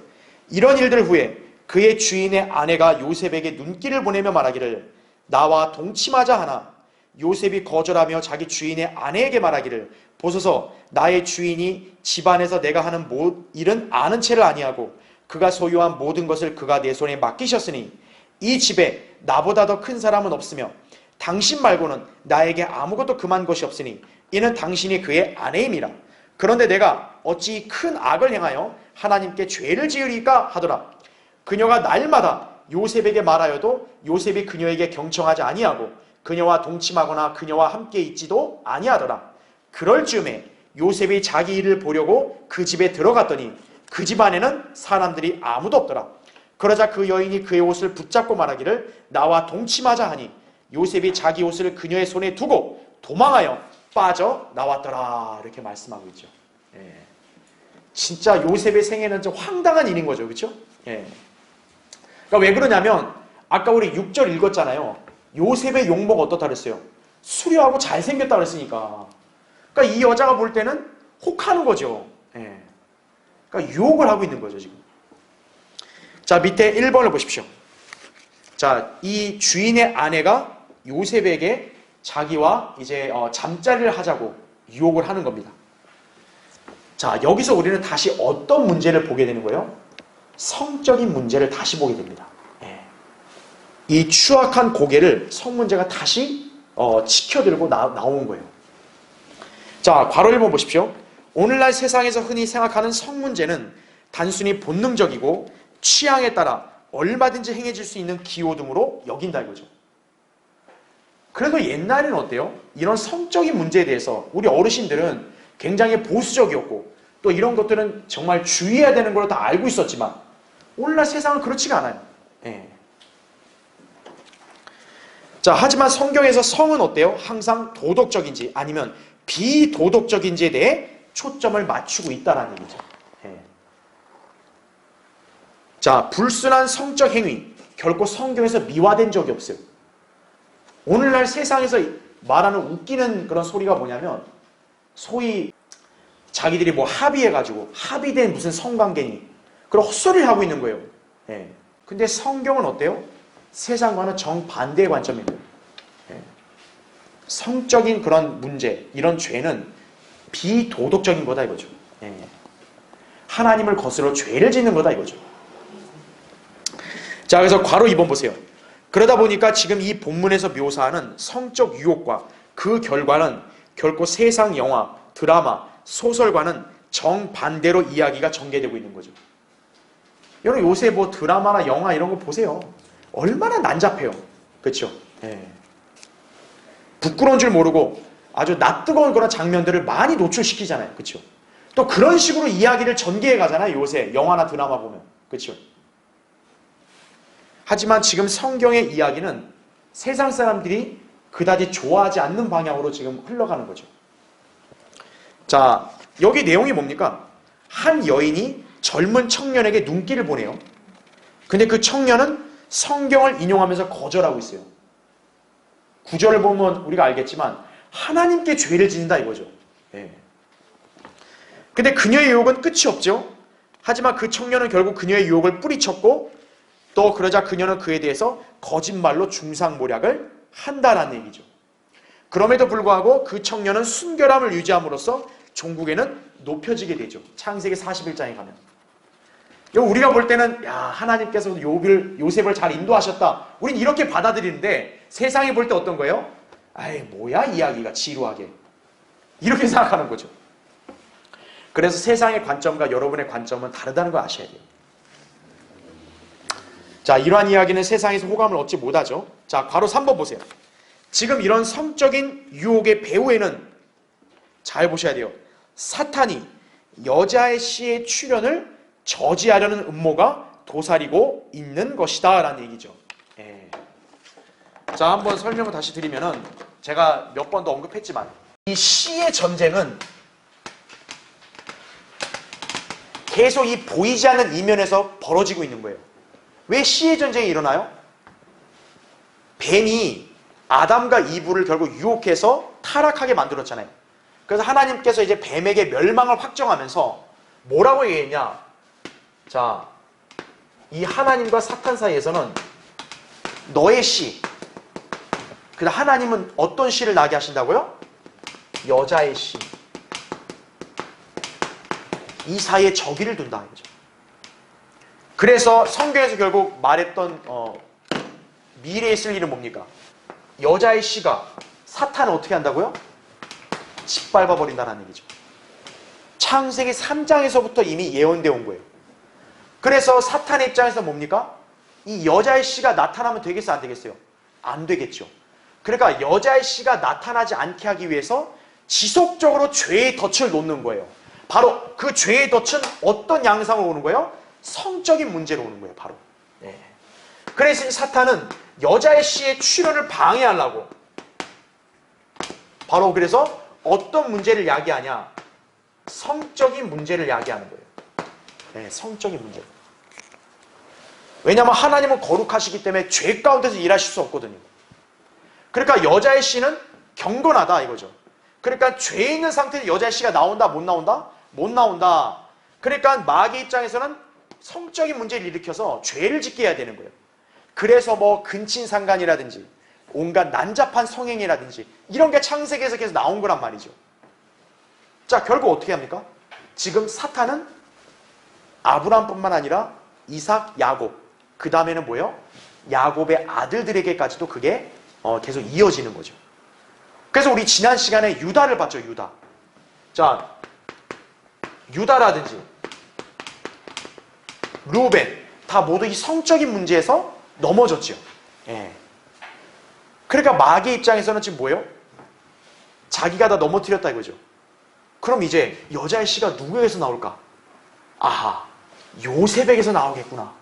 이런 일들 후에 그의 주인의 아내가 요셉에게 눈길을 보내며 말하기를 나와 동침하자 하나 요셉이 거절하며 자기 주인의 아내에게 말하기를 보소서 나의 주인이 집안에서 내가 하는 일은 아는 채를 아니하고 그가 소유한 모든 것을 그가 내 손에 맡기셨으니 이 집에 나보다 더 큰 사람은 없으며 당신 말고는 나에게 아무것도 금한 것이 없으니 이는 당신이 그의 아내임이라. 그런데 내가 어찌 큰 악을 행하여 하나님께 죄를 지으리까 하더라. 그녀가 날마다 요셉에게 말하여도 요셉이 그녀에게 경청하지 아니하고 그녀와 동침하거나 그녀와 함께 있지도 아니하더라. 그럴 즈음에 요셉이 자기 일을 보려고 그 집에 들어갔더니 그 집 안에는 사람들이 아무도 없더라. 그러자 그 여인이 그의 옷을 붙잡고 말하기를 나와 동침하자 하니 요셉이 자기 옷을 그녀의 손에 두고 도망하여 빠져 나왔더라. 이렇게 말씀하고 있죠. 예. 진짜 요셉의 생애는 좀 황당한 일인 거죠. 그렇죠? 예. 그러니까 왜 그러냐면 아까 우리 6절 읽었잖아요. 요셉의 용모가 어떻다 그랬어요? 수려하고 잘생겼다 그랬으니까. 그러니까 이 여자가 볼 때는 혹하는 거죠. 예. 그러니까 유혹을 하고 있는 거죠, 지금. 자, 밑에 1번을 보십시오. 자, 이 주인의 아내가 요셉에게 자기와 이제 잠자리를 하자고 유혹을 하는 겁니다. 자, 여기서 우리는 다시 어떤 문제를 보게 되는 거예요? 성적인 문제를 다시 보게 됩니다. 예. 이 추악한 고개를 성 문제가 다시 치켜들고 나온 거예요. 자, 괄호 1번 보십시오. 오늘날 세상에서 흔히 생각하는 성 문제는 단순히 본능적이고 취향에 따라 얼마든지 행해질 수 있는 기호 등으로 여긴다 이거죠. 그래도 옛날에는 어때요? 이런 성적인 문제에 대해서 우리 어르신들은 굉장히 보수적이었고 또 이런 것들은 정말 주의해야 되는 걸 다 알고 있었지만 오늘날 세상은 그렇지가 않아요. 예. 자, 하지만 성경에서 성은 어때요? 항상 도덕적인지 아니면 비도덕적인지에 대해 초점을 맞추고 있다는 얘기죠. 예. 자, 불순한 성적 행위 결코 성경에서 미화된 적이 없어요. 오늘날 세상에서 말하는 웃기는 그런 소리가 뭐냐면 소위 자기들이 뭐 합의해가지고 합의된 무슨 성관계니 그런 헛소리를 하고 있는 거예요. 예. 근데 성경은 어때요? 세상과는 정반대의 관점입니다. 예. 성적인 그런 문제, 이런 죄는 비도덕적인 거다 이거죠. 예. 하나님을 거스러 죄를 짓는 거다 이거죠. 자, 그래서 괄호 2번 보세요. 그러다 보니까 지금 이 본문에서 묘사하는 성적 유혹과 그 결과는 결코 세상 영화, 드라마, 소설과는 정반대로 이야기가 전개되고 있는 거죠. 여러분 요새 뭐 드라마나 영화 이런 거 보세요. 얼마나 난잡해요. 그렇죠? 예. 부끄러운 줄 모르고 아주 낯뜨거운 그런 장면들을 많이 노출시키잖아요. 그렇죠? 또 그런 식으로 이야기를 전개해 가잖아요. 요새 영화나 드라마 보면. 그렇죠? 하지만 지금 성경의 이야기는 세상 사람들이 그다지 좋아하지 않는 방향으로 지금 흘러가는 거죠. 자, 여기 내용이 뭡니까? 한 여인이 젊은 청년에게 눈길을 보내요. 근데 그 청년은 성경을 인용하면서 거절하고 있어요. 구절을 보면 우리가 알겠지만 하나님께 죄를 짓는다 이거죠. 예. 근데 그녀의 유혹은 끝이 없죠. 하지만 그 청년은 결국 그녀의 유혹을 뿌리쳤고 또 그러자 그녀는 그에 대해서 거짓말로 중상모략을 한다라는 얘기죠. 그럼에도 불구하고 그 청년은 순결함을 유지함으로써 종국에는 높여지게 되죠. 창세기 41장에 가면. 우리가 볼 때는 야, 하나님께서 요셉을 잘 인도하셨다. 우린 이렇게 받아들이는데 세상이 볼 때 어떤 거예요? 아이 뭐야 이야기가 지루하게. 이렇게 생각하는 거죠. 그래서 세상의 관점과 여러분의 관점은 다르다는 걸 아셔야 돼요. 자, 이러한 이야기는 세상에서 호감을 얻지 못하죠. 자, 괄호 3번 보세요. 지금 이런 성적인 유혹의 배후에는 잘 보셔야 돼요. 사탄이 여자의 씨의 출현을 저지하려는 음모가 도사리고 있는 것이다 라는 얘기죠. 예. 자, 한번 설명을 다시 드리면은 제가 몇 번도 언급했지만 이 씨의 전쟁은 계속 이 보이지 않는 이면에서 벌어지고 있는 거예요. 왜 씨의 전쟁이 일어나요? 뱀이 아담과 이브를 결국 유혹해서 타락하게 만들었잖아요. 그래서 하나님께서 이제 뱀에게 멸망을 확정하면서 뭐라고 얘기했냐? 자, 이 하나님과 사탄 사이에서는 너의 씨, 그래서 하나님은 어떤 씨를 나게 하신다고요? 여자의 씨. 이 사이에 적의를 둔다 이거죠. 그래서 성경에서 결국 말했던 미래에 있을 일은 뭡니까? 여자의 씨가 사탄을 어떻게 한다고요? 짓밟아 버린다는 얘기죠. 창세기 3장에서부터 이미 예언되어 온 거예요. 그래서 사탄의 입장에서 뭡니까? 이 여자의 씨가 나타나면 되겠어요? 안 되겠어요? 안 되겠죠. 그러니까 여자의 씨가 나타나지 않게 하기 위해서 지속적으로 죄의 덫을 놓는 거예요. 바로 그 죄의 덫은 어떤 양상으로 오는 거예요? 성적인 문제로 오는 거예요. 바로. 네. 그래서 사탄은 여자의 씨의 출현을 방해하려고 바로 그래서 어떤 문제를 야기하냐? 성적인 문제를 야기하는 거예요. 네, 성적인 문제. 왜냐하면 하나님은 거룩하시기 때문에 죄 가운데서 일하실 수 없거든요. 그러니까 여자의 씨는 경건하다 이거죠. 그러니까 죄 있는 상태에서 여자의 씨가 나온다 못 나온다? 못 나온다. 그러니까 마귀의 입장에서는 성적인 문제를 일으켜서 죄를 짓게 해야 되는 거예요. 그래서 뭐 근친상간이라든지 온갖 난잡한 성행이라든지 이런 게 창세기에서 계속 나온 거란 말이죠. 자, 결국 어떻게 합니까? 지금 사탄은 아브라함뿐만 아니라 이삭, 야곱, 그 다음에는 뭐예요? 야곱의 아들들에게까지도 그게 계속 이어지는 거죠. 그래서 우리 지난 시간에 유다를 봤죠. 유다. 자, 유다라든지 루벤 다 모두 이 성적인 문제에서 넘어졌죠. 예. 그러니까 마귀의 입장에서는 지금 뭐예요? 자기가 다 넘어뜨렸다 이거죠. 그럼 이제 여자의 씨가 누구에게서 나올까? 아하, 요셉에게서 나오겠구나.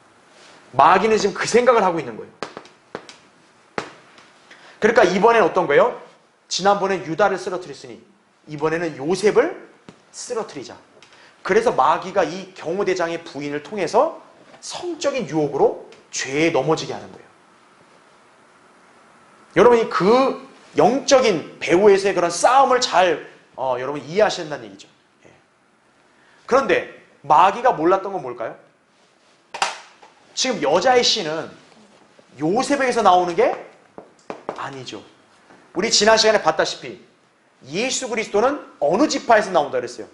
마귀는 지금 그 생각을 하고 있는 거예요. 그러니까 이번엔 어떤 거예요? 지난번엔 유다를 쓰러뜨렸으니 이번에는 요셉을 쓰러뜨리자. 그래서 마귀가 이 경호대장의 부인을 통해서 성적인 유혹으로 죄에 넘어지게 하는 거예요. 여러분이 그 영적인 배후에서의 그런 싸움을 잘 여러분 이해하셔야 된다는 얘기죠. 예. 그런데 마귀가 몰랐던 건 뭘까요? 지금 여자의 씨는 요셉에게서 나오는 게 아니죠. 우리 지난 시간에 봤다시피 예수 그리스도는 어느 지파에서 나온다 그랬어요?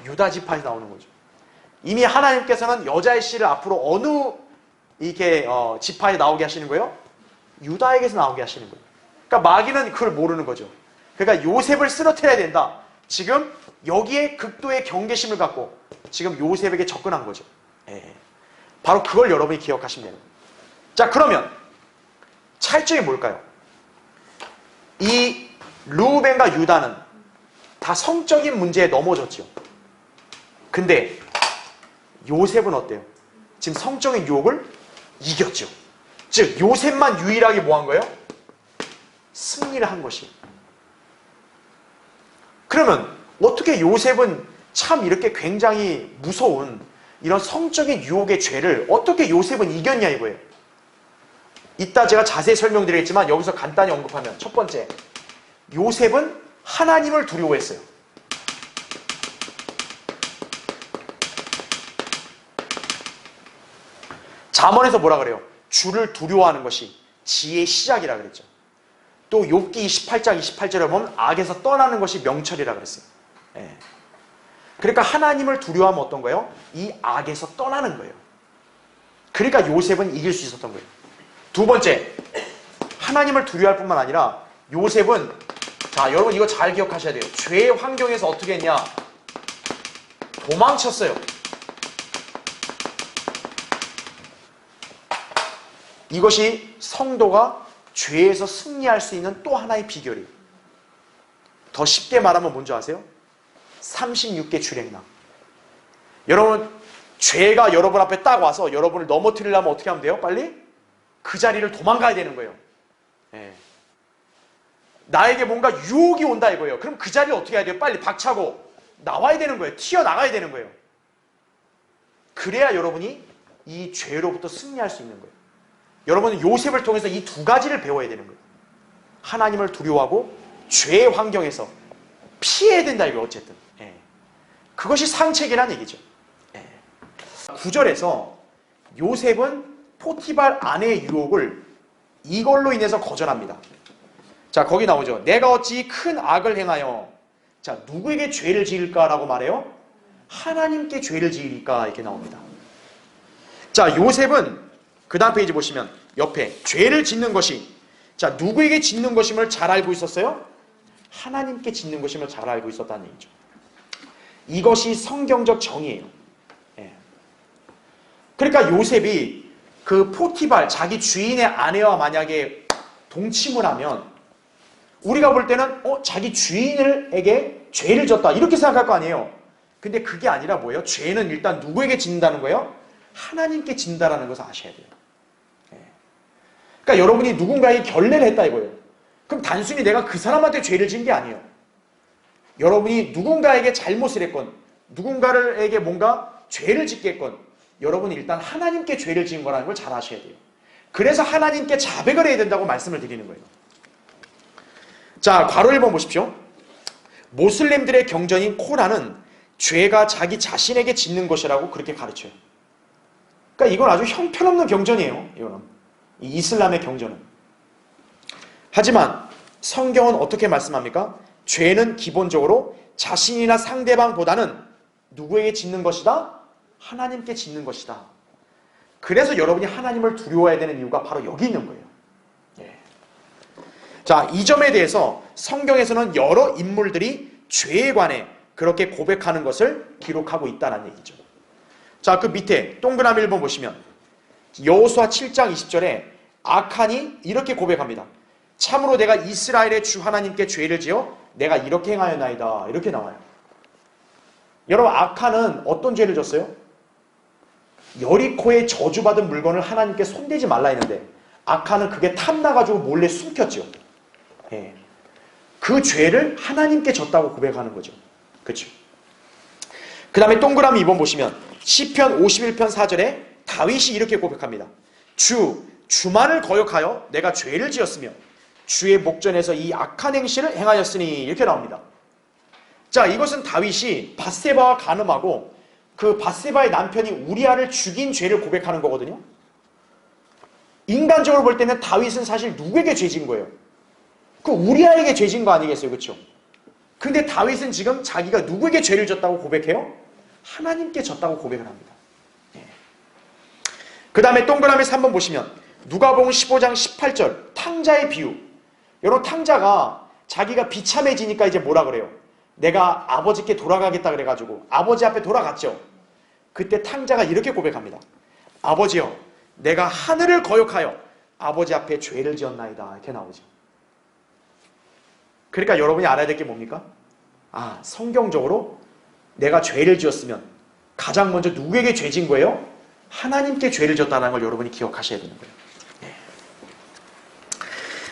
유다 지파에서 나오는 거죠. 이미 하나님께서는 여자의 씨를 앞으로 어느 지파에 나오게 하시는 거예요? 유다에게서 나오게 하시는 거예요. 그러니까 마귀는 그걸 모르는 거죠. 그러니까 요셉을 쓰러뜨려야 된다. 지금 여기에 극도의 경계심을 갖고 지금 요셉에게 접근한 거죠. 예. 바로 그걸 여러분이 기억하시면 되는 거예요. 자, 그러면 차이점이 뭘까요? 이 루벤과 유다는 다 성적인 문제에 넘어졌죠. 근데 요셉은 어때요? 지금 성적인 유혹을 이겼죠. 즉 요셉만 유일하게 뭐 한 거예요? 승리를 한 것이. 그러면 어떻게 요셉은 참 이렇게 굉장히 무서운 이런 성적인 유혹의 죄를 어떻게 요셉은 이겼냐 이거예요. 이따 제가 자세히 설명드리겠지만 여기서 간단히 언급하면 첫 번째, 요셉은 하나님을 두려워했어요. 잠언에서 뭐라 그래요? 주를 두려워하는 것이 지혜의 시작이라 그랬죠. 또 욥기 28장 28절에 보면 악에서 떠나는 것이 명철이라 그랬어요. 예. 그러니까 하나님을 두려워하면 어떤 거예요? 이 악에서 떠나는 거예요. 그러니까 요셉은 이길 수 있었던 거예요. 두 번째, 하나님을 두려워할 뿐만 아니라 요셉은, 자 여러분 이거 잘 기억하셔야 돼요. 죄의 환경에서 어떻게 했냐? 도망쳤어요. 이것이 성도가 죄에서 승리할 수 있는 또 하나의 비결이에요. 더 쉽게 말하면 뭔지 아세요? 36개 주랭랑. 여러분 죄가 여러분 앞에 딱 와서 여러분을 넘어뜨리려면 어떻게 하면 돼요? 빨리 그 자리를 도망가야 되는 거예요. 예. 나에게 뭔가 유혹이 온다 이거예요. 그럼 그 자리를 어떻게 해야 돼요? 빨리 박차고 나와야 되는 거예요. 튀어나가야 되는 거예요. 그래야 여러분이 이 죄로부터 승리할 수 있는 거예요. 여러분은 요셉을 통해서 이 두 가지를 배워야 되는 거예요. 하나님을 두려워하고 죄의 환경에서 피해야 된다 이거예요. 어쨌든 예. 그것이 상책이라는 얘기죠. 예. 9절에서 요셉은 포티발 아내의 유혹을 이걸로 인해서 거절합니다. 자, 거기 나오죠. 내가 어찌 큰 악을 행하여, 자, 누구에게 죄를 지을까라고 말해요? 하나님께 죄를 지을까? 이렇게 나옵니다. 자, 요셉은 그 다음 페이지 보시면 옆에 죄를 짓는 것이, 자, 누구에게 짓는 것임을 잘 알고 있었어요? 하나님께 짓는 것임을 잘 알고 있었다는 얘기죠. 이것이 성경적 정의예요. 예. 그러니까 요셉이 그 포티발, 자기 주인의 아내와 만약에 동침을 하면 우리가 볼 때는 자기 주인에게 죄를 졌다 이렇게 생각할 거 아니에요. 근데 그게 아니라 뭐예요? 죄는 일단 누구에게 짓는다는 거예요? 하나님께 짓는다는 것을 아셔야 돼요. 예. 그러니까 여러분이 누군가에게 결례를 했다 이거예요. 그럼 단순히 내가 그 사람한테 죄를 진 게 아니에요. 여러분이 누군가에게 잘못을 했건 누군가에게 뭔가 죄를 짓게 했건 여러분이 일단 하나님께 죄를 지은 거라는 걸 잘 아셔야 돼요. 그래서 하나님께 자백을 해야 된다고 말씀을 드리는 거예요. 자, 괄호 1번 보십시오. 모슬렘들의 경전인 코란은 죄가 자기 자신에게 짓는 것이라고 그렇게 가르쳐요. 그러니까 이건 아주 형편없는 경전이에요. 이거는. 이 이슬람의 경전은. 하지만 성경은 어떻게 말씀합니까? 죄는 기본적으로 자신이나 상대방보다는 누구에게 짓는 것이다? 하나님께 짓는 것이다. 그래서 여러분이 하나님을 두려워해야 되는 이유가 바로 여기 있는 거예요. 예. 자, 이 점에 대해서 성경에서는 여러 인물들이 죄에 관해 그렇게 고백하는 것을 기록하고 있다는 얘기죠. 자, 그 밑에 동그라미 1번 보시면 여호수아 7장 20절에 아칸이 이렇게 고백합니다. 참으로 내가 이스라엘의 주 하나님께 죄를 지어 내가 이렇게 행하였나이다. 이렇게 나와요. 여러분, 아칸은 어떤 죄를 졌어요? 여리코에 저주받은 물건을 하나님께 손대지 말라 했는데 아칸은 그게 탐나가지고 몰래 숨겼죠. 예. 그 죄를 하나님께 졌다고 고백하는 거죠. 그렇죠? 그 다음에 동그라미 2번 보시면 시편 51편 4절에 다윗이 이렇게 고백합니다. 주만을 거역하여 내가 죄를 지었으며 주의 목전에서 이 악한 행실을 행하였으니 이렇게 나옵니다. 자, 이것은 다윗이 밧세바와 간음하고 그 밧세바의 남편이 우리아를 죽인 죄를 고백하는 거거든요. 인간적으로 볼 때는 다윗은 사실 누구에게 죄진 거예요? 그 우리아에게 죄진 거 아니겠어요? 그렇죠? 근데 다윗은 지금 자기가 누구에게 죄를 졌다고 고백해요? 하나님께 졌다고 고백을 합니다. 예. 그 다음에 동그라미 3번 보시면 누가복음 15장 18절 탕자의 비유. 여러분, 탕자가 자기가 비참해지니까 이제 뭐라 그래요? 내가 아버지께 돌아가겠다 그래가지고 아버지 앞에 돌아갔죠. 그때 탕자가 이렇게 고백합니다. 아버지여, 내가 하늘을 거역하여 아버지 앞에 죄를 지었나이다. 이렇게 나오죠. 그러니까 여러분이 알아야 될 게 뭡니까? 아, 성경적으로 내가 죄를 지었으면 가장 먼저 누구에게 죄진 거예요? 하나님께 죄를 지었다는 걸 여러분이 기억하셔야 되는 거예요. 네.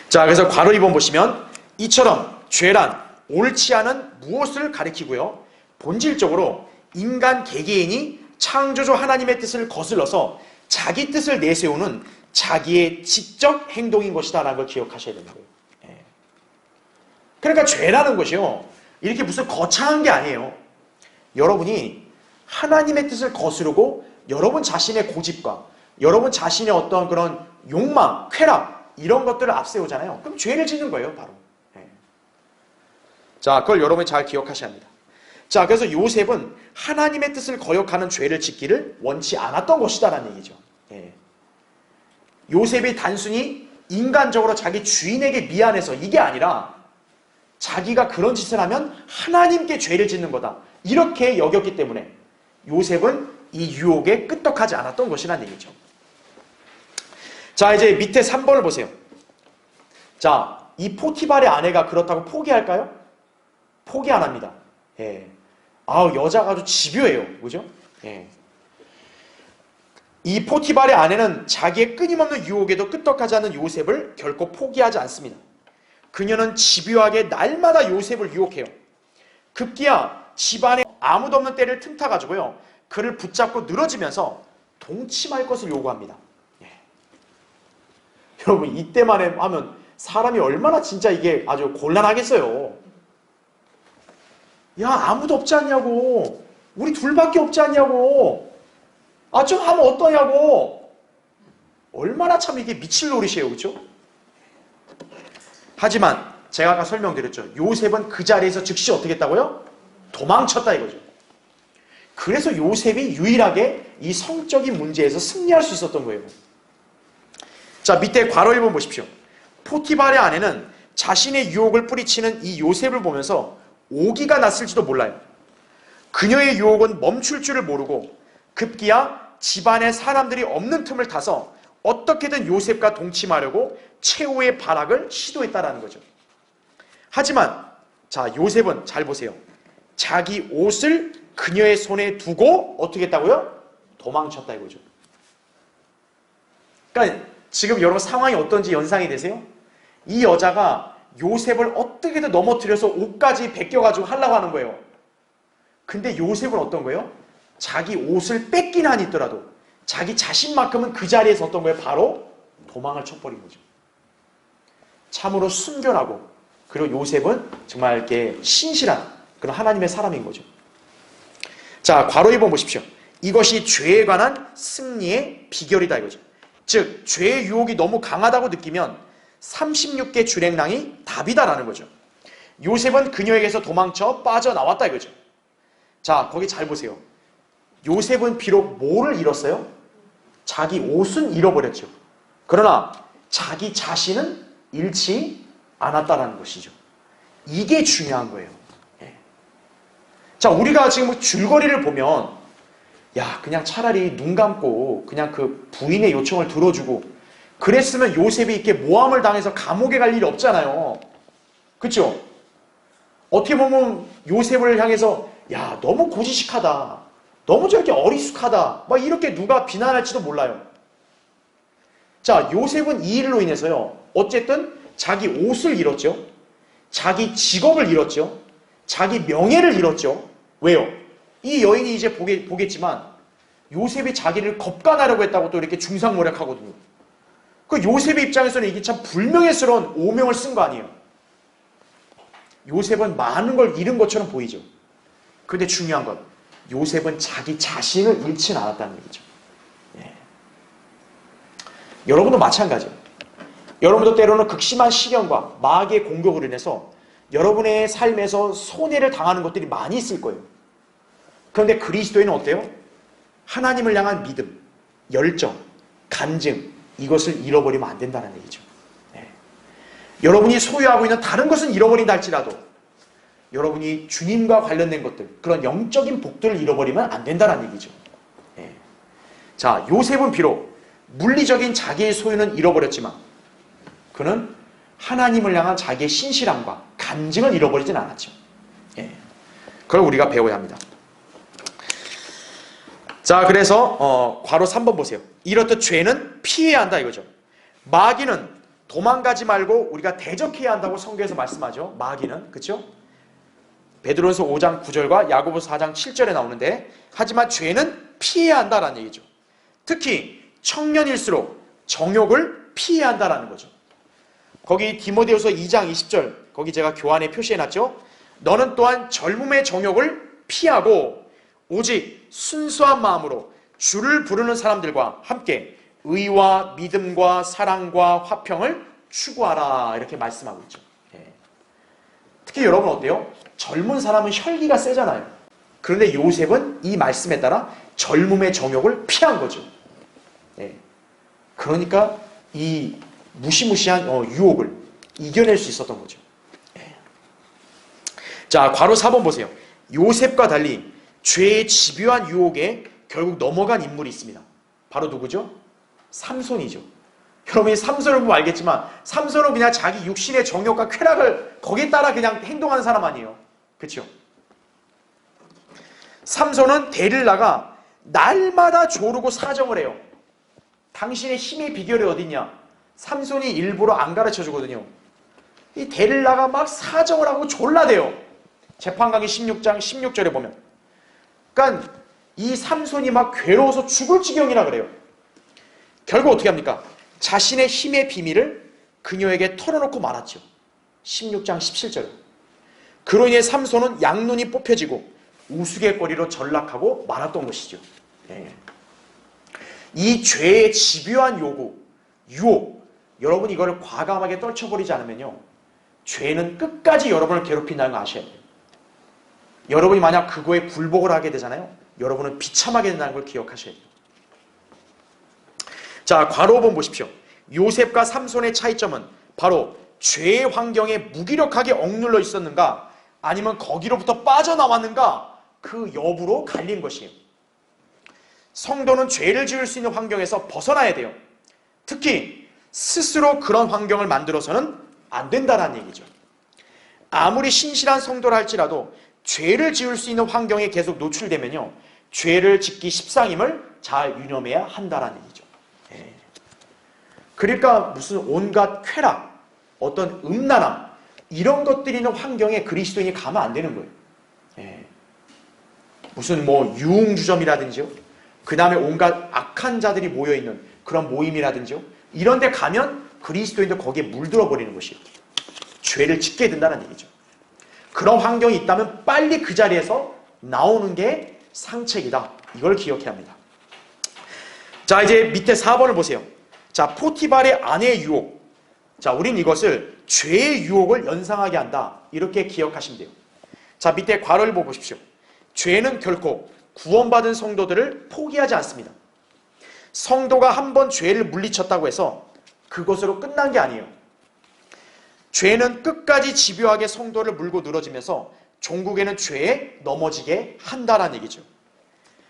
자, 그래서 괄호 2번 보시면 이처럼 죄란 옳지 않은 무엇을 가리키고요. 본질적으로 인간 개개인이 창조주 하나님의 뜻을 거슬러서 자기 뜻을 내세우는 자기의 지적 행동인 것이다 라는 걸 기억하셔야 되는 거예요. 예. 그러니까 죄라는 것이요, 이렇게 무슨 거창한 게 아니에요. 여러분이 하나님의 뜻을 거스르고 여러분 자신의 고집과 여러분 자신의 어떤 그런 욕망, 쾌락 이런 것들을 앞세우잖아요. 그럼 죄를 짓는 거예요, 바로. 자, 그걸 여러분이 잘 기억하셔야 합니다. 자, 그래서 요셉은 하나님의 뜻을 거역하는 죄를 짓기를 원치 않았던 것이다라는 얘기죠. 예. 요셉이 단순히 인간적으로 자기 주인에게 미안해서 이게 아니라 자기가 그런 짓을 하면 하나님께 죄를 짓는 거다. 이렇게 여겼기 때문에 요셉은 이 유혹에 끄떡하지 않았던 것이라는 얘기죠. 자, 이제 밑에 3번을 보세요. 자, 이 포티발의 아내가 그렇다고 포기할까요? 포기 안 합니다. 예. 아우, 여자가 아주 집요해요. 그죠? 예. 이 포티발의 아내는 자기의 끊임없는 유혹에도 끄떡하지 않는 요셉을 결코 포기하지 않습니다. 그녀는 집요하게 날마다 요셉을 유혹해요. 급기야 집안에 아무도 없는 때를 틈타가지고요, 그를 붙잡고 늘어지면서 동침할 것을 요구합니다. 예. 여러분, 이때만 하면 사람이 얼마나 진짜 이게 아주 곤란하겠어요. 야, 아무도 없지 않냐고. 우리 둘밖에 없지 않냐고. 아, 좀 하면 어떠냐고. 얼마나 참 이게 미칠 노릇이에요. 그렇죠? 하지만 제가 아까 설명드렸죠. 요셉은 그 자리에서 즉시 어떻게 했다고요? 도망쳤다 이거죠. 그래서 요셉이 유일하게 이 성적인 문제에서 승리할 수 있었던 거예요. 자, 밑에 괄호 1번 보십시오. 포티발의 아내는 자신의 유혹을 뿌리치는 이 요셉을 보면서 오기가 났을지도 몰라요. 그녀의 유혹은 멈출 줄을 모르고 급기야 집안에 사람들이 없는 틈을 타서 어떻게든 요셉과 동침하려고 최후의 발악을 시도했다라는 거죠. 하지만 자, 요셉은 잘 보세요. 자기 옷을 그녀의 손에 두고 어떻게 했다고요? 도망쳤다 이거죠. 그러니까 지금 여러분 상황이 어떤지 연상이 되세요? 이 여자가 요셉을 어떻게든 넘어뜨려서 옷까지 벗겨가지고 하려고 하는 거예요. 근데 요셉은 어떤 거예요? 자기 옷을 뺏긴 한이 있더라도 자기 자신만큼은 그 자리에서 어떤 거예요? 바로 도망을 쳐버린 거죠. 참으로 순결하고, 그리고 요셉은 정말 이렇게 신실한 그런 하나님의 사람인 거죠. 자, 괄호 2번 보십시오. 이것이 죄에 관한 승리의 비결이다 이거죠. 즉 죄의 유혹이 너무 강하다고 느끼면 36개 주랭랑이 답이다라는 거죠. 요셉은 그녀에게서 도망쳐 빠져나왔다 이거죠. 자, 거기 잘 보세요. 요셉은 비록 뭐를 잃었어요? 자기 옷은 잃어버렸죠. 그러나 자기 자신은 잃지 않았다라는 것이죠. 이게 중요한 거예요. 자, 우리가 지금 줄거리를 보면 야, 그냥 차라리 눈 감고 그냥 그 부인의 요청을 들어주고 그랬으면 요셉이 이렇게 모함을 당해서 감옥에 갈 일이 없잖아요. 그렇죠? 어떻게 보면 요셉을 향해서 야, 너무 고지식하다, 너무 저렇게 어리숙하다, 막 이렇게 누가 비난할지도 몰라요. 자, 요셉은 이 일로 인해서요, 어쨌든 자기 옷을 잃었죠. 자기 직업을 잃었죠. 자기 명예를 잃었죠. 왜요? 이 여인이 이제 보겠지만 요셉이 자기를 겁간하려고 했다고 또 이렇게 중상모략하거든요. 그 요셉의 입장에서는 이게 참 불명예스러운 오명을 쓴 거 아니에요. 요셉은 많은 걸 잃은 것처럼 보이죠. 그런데 중요한 건 요셉은 자기 자신을 잃지는 않았다는 얘기죠. 예. 여러분도 마찬가지예요. 여러분도 때로는 극심한 시련과 마귀의 공격으로 인해서 여러분의 삶에서 손해를 당하는 것들이 많이 있을 거예요. 그런데 그리스도인은 어때요? 하나님을 향한 믿음, 열정, 간증, 이것을 잃어버리면 안 된다는 얘기죠. 네. 여러분이 소유하고 있는 다른 것은 잃어버린다 할지라도 여러분이 주님과 관련된 것들, 그런 영적인 복들을 잃어버리면 안 된다는 얘기죠. 네. 자, 요셉은 비록 물리적인 자기의 소유는 잃어버렸지만 그는 하나님을 향한 자기의 신실함과 간증을 잃어버리진 않았죠. 예. 그걸 우리가 배워야 합니다. 자, 그래서 괄호 3번 보세요. 이렇듯 죄는 피해야 한다 이거죠. 마귀는 도망가지 말고 우리가 대적해야 한다고 성경에서 말씀하죠. 마귀는, 그렇죠? 베드로전서 5장 9절과 야고보서 4장 7절에 나오는데, 하지만 죄는 피해야 한다라는 얘기죠. 특히 청년일수록 정욕을 피해야 한다라는 거죠. 거기 디모데후서 2장 20절, 거기 제가 교환에 표시해놨죠. 너는 또한 젊음의 정욕을 피하고 오직 순수한 마음으로 주를 부르는 사람들과 함께 의와 믿음과 사랑과 화평을 추구하라, 이렇게 말씀하고 있죠. 예. 특히 여러분 어때요? 젊은 사람은 혈기가 세잖아요. 그런데 요셉은 이 말씀에 따라 젊음의 정욕을 피한 거죠. 예. 그러니까 이 무시무시한 유혹을 이겨낼 수 있었던 거죠. 예. 자, 괄호 4번 보세요. 요셉과 달리 죄의 집요한 유혹에 결국 넘어간 인물이 있습니다. 바로 누구죠? 삼손이죠. 여러분이 삼손을 보면 알겠지만 삼손은 그냥 자기 육신의 정욕과 쾌락을 거기에 따라 그냥 행동하는 사람 아니에요. 그렇죠? 삼손은 데릴라가 날마다 조르고 사정을 해요. 당신의 힘의 비결이 어딨냐? 삼손이 일부러 안 가르쳐 주거든요. 이 데릴라가 막 사정을 하고 졸라대요. 재판강의 16장 16절에 보면. 그러니까 이 삼손이 막 괴로워서 죽을 지경이라 그래요. 결국 어떻게 합니까? 자신의 힘의 비밀을 그녀에게 털어놓고 말았죠. 16장 17절. 그로 인해 삼손은 양눈이 뽑혀지고 우스갯거리로 전락하고 말았던 것이죠. 네. 이 죄의 집요한 유혹, 여러분 이거를 과감하게 떨쳐버리지 않으면요, 죄는 끝까지 여러분을 괴롭힌다는 거 아셔야 돼요. 여러분이 만약 그거에 굴복을 하게 되잖아요, 여러분은 비참하게 된다는 걸 기억하셔야 돼요. 자, 괄호 5번 보십시오. 요셉과 삼손의 차이점은 바로 죄의 환경에 무기력하게 억눌러 있었는가 아니면 거기로부터 빠져나왔는가 그 여부로 갈린 것이에요. 성도는 죄를 지을 수 있는 환경에서 벗어나야 돼요. 특히 스스로 그런 환경을 만들어서는 안 된다는 얘기죠. 아무리 신실한 성도라 할지라도 죄를 지을 수 있는 환경에 계속 노출되면요, 죄를 짓기 십상임을 잘 유념해야 한다는 얘기죠. 그러니까 무슨 온갖 쾌락, 어떤 음란함 이런 것들이 있는 환경에 그리스도인이 가면 안 되는 거예요. 무슨 뭐 유흥주점이라든지요, 그 다음에 온갖 악한 자들이 모여있는 그런 모임이라든지요, 이런 데 가면 그리스도인도 거기에 물들어 버리는 것이에요. 죄를 짓게 된다는 얘기죠. 그런 환경이 있다면 빨리 그 자리에서 나오는 게 상책이다. 이걸 기억해야 합니다. 자, 이제 밑에 4번을 보세요. 자, 포티발의 아내의 유혹. 자, 우린 이것을 죄의 유혹을 연상하게 한다. 이렇게 기억하시면 돼요. 자, 밑에 괄호를 보십시오. 죄는 결코 구원받은 성도들을 포기하지 않습니다. 성도가 한 번 죄를 물리쳤다고 해서 그것으로 끝난 게 아니에요. 죄는 끝까지 집요하게 성도를 물고 늘어지면서 종국에는 죄에 넘어지게 한다는 얘기죠.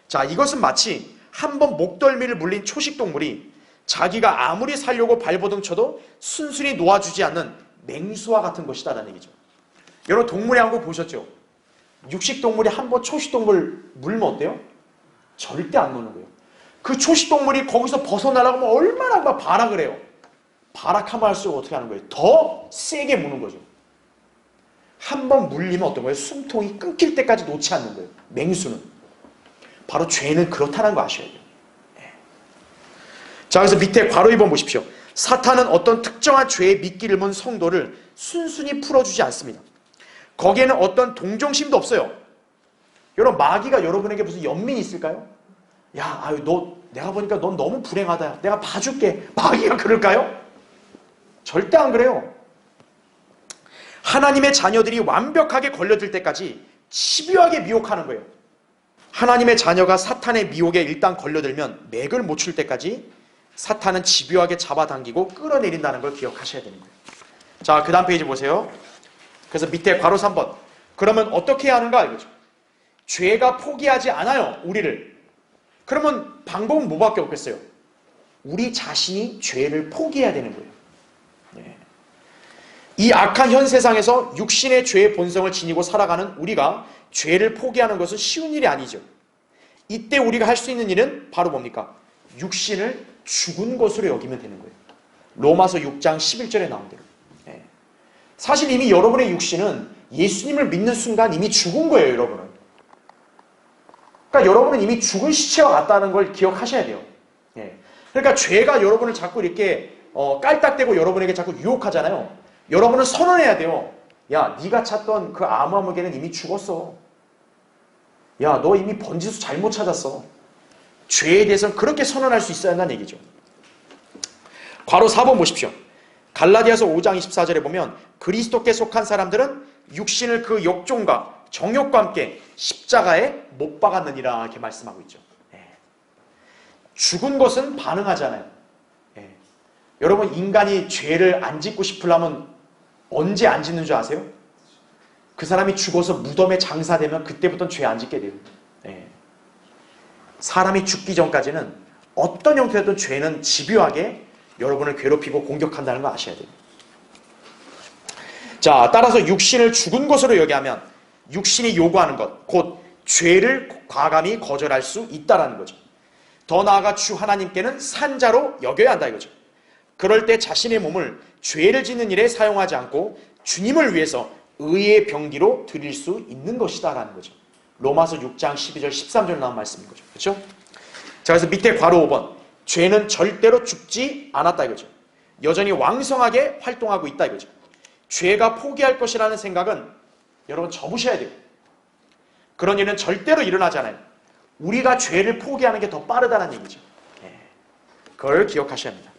자, 이것은 마치 한 번 목덜미를 물린 초식동물이 자기가 아무리 살려고 발버둥 쳐도 순순히 놓아주지 않는 맹수와 같은 것이다라는 얘기죠. 여러분 동물의 왕국 보셨죠? 육식동물이 한 번 초식동물 물면 어때요? 절대 안 노는 거예요. 그 초식동물이 거기서 벗어나려고 하면 얼마나 막 발악을 해요. 발악하면 할수록 어떻게 하는 거예요? 더 세게 무는 거죠. 한 번 물리면 어떤 거예요? 숨통이 끊길 때까지 놓지 않는 거예요. 맹수는. 바로 죄는 그렇다는 거 아셔야 돼요. 자, 그래서 밑에 괄호 2번 보십시오. 사탄은 어떤 특정한 죄에 미끼를 문 성도를 순순히 풀어주지 않습니다. 거기에는 어떤 동정심도 없어요. 여러분, 마귀가 여러분에게 무슨 연민이 있을까요? 야, 아유, 내가 보니까 넌 너무 불행하다. 내가 봐줄게. 마귀가 그럴까요? 절대 안 그래요. 하나님의 자녀들이 완벽하게 걸려들 때까지 집요하게 미혹하는 거예요. 하나님의 자녀가 사탄의 미혹에 일단 걸려들면 맥을 못 출 때까지 사탄은 집요하게 잡아당기고 끌어내린다는 걸 기억하셔야 되는 거예요. 자, 그 다음 페이지 보세요. 그래서 밑에 괄호 3번. 그러면 어떻게 해야 하는가 이거죠. 죄가 포기하지 않아요, 우리를. 그러면 방법은 뭐밖에 없겠어요? 우리 자신이 죄를 포기해야 되는 거예요. 이 악한 현 세상에서 육신의 죄의 본성을 지니고 살아가는 우리가 죄를 포기하는 것은 쉬운 일이 아니죠. 이때 우리가 할 수 있는 일은 바로 뭡니까? 육신을 죽은 것으로 여기면 되는 거예요. 로마서 6장 11절에 나온 대로. 사실 이미 여러분의 육신은 예수님을 믿는 순간 이미 죽은 거예요, 여러분은. 그러니까 여러분은 이미 죽은 시체와 같다는 걸 기억하셔야 돼요. 그러니까 죄가 여러분을 자꾸 이렇게 깔딱대고 여러분에게 자꾸 유혹하잖아요. 여러분은 선언해야 돼요. 야, 네가 찾던 그 암흑에는 이미 죽었어. 야, 너 이미 번지수 잘못 찾았어. 죄에 대해서는 그렇게 선언할 수 있어야 한다는 얘기죠. 괄호 4번 보십시오. 갈라디아서 5장 24절에 보면 그리스도께 속한 사람들은 육신을 그 욕종과 정욕과 함께 십자가에 못 박았느니라 이렇게 말씀하고 있죠. 죽은 것은 반응하잖아요. 여러분, 인간이 죄를 안 짓고 싶으려면 언제 안 짓는 줄 아세요? 그 사람이 죽어서 무덤에 장사되면 그때부터는 죄 안 짓게 돼요. 사람이 죽기 전까지는 어떤 형태든 죄는 집요하게 여러분을 괴롭히고 공격한다는 거 아셔야 돼요. 자, 따라서 육신을 죽은 것으로 여기하면 육신이 요구하는 것, 곧 죄를 과감히 거절할 수 있다는 거죠. 더 나아가 주 하나님께는 산자로 여겨야 한다 이거죠. 그럴 때 자신의 몸을 죄를 짓는 일에 사용하지 않고 주님을 위해서 의의 병기로 드릴 수 있는 것이다 라는 거죠. 로마서 6장 12절 13절 나온 말씀인 거죠. 그렇죠? 자, 그래서 밑에 괄호 5번. 죄는 절대로 죽지 않았다 이거죠. 여전히 왕성하게 활동하고 있다 이거죠. 죄가 포기할 것이라는 생각은 여러분 접으셔야 돼요. 그런 일은 절대로 일어나지 않아요. 우리가 죄를 포기하는 게 더 빠르다는 얘기죠. 그걸 기억하셔야 합니다.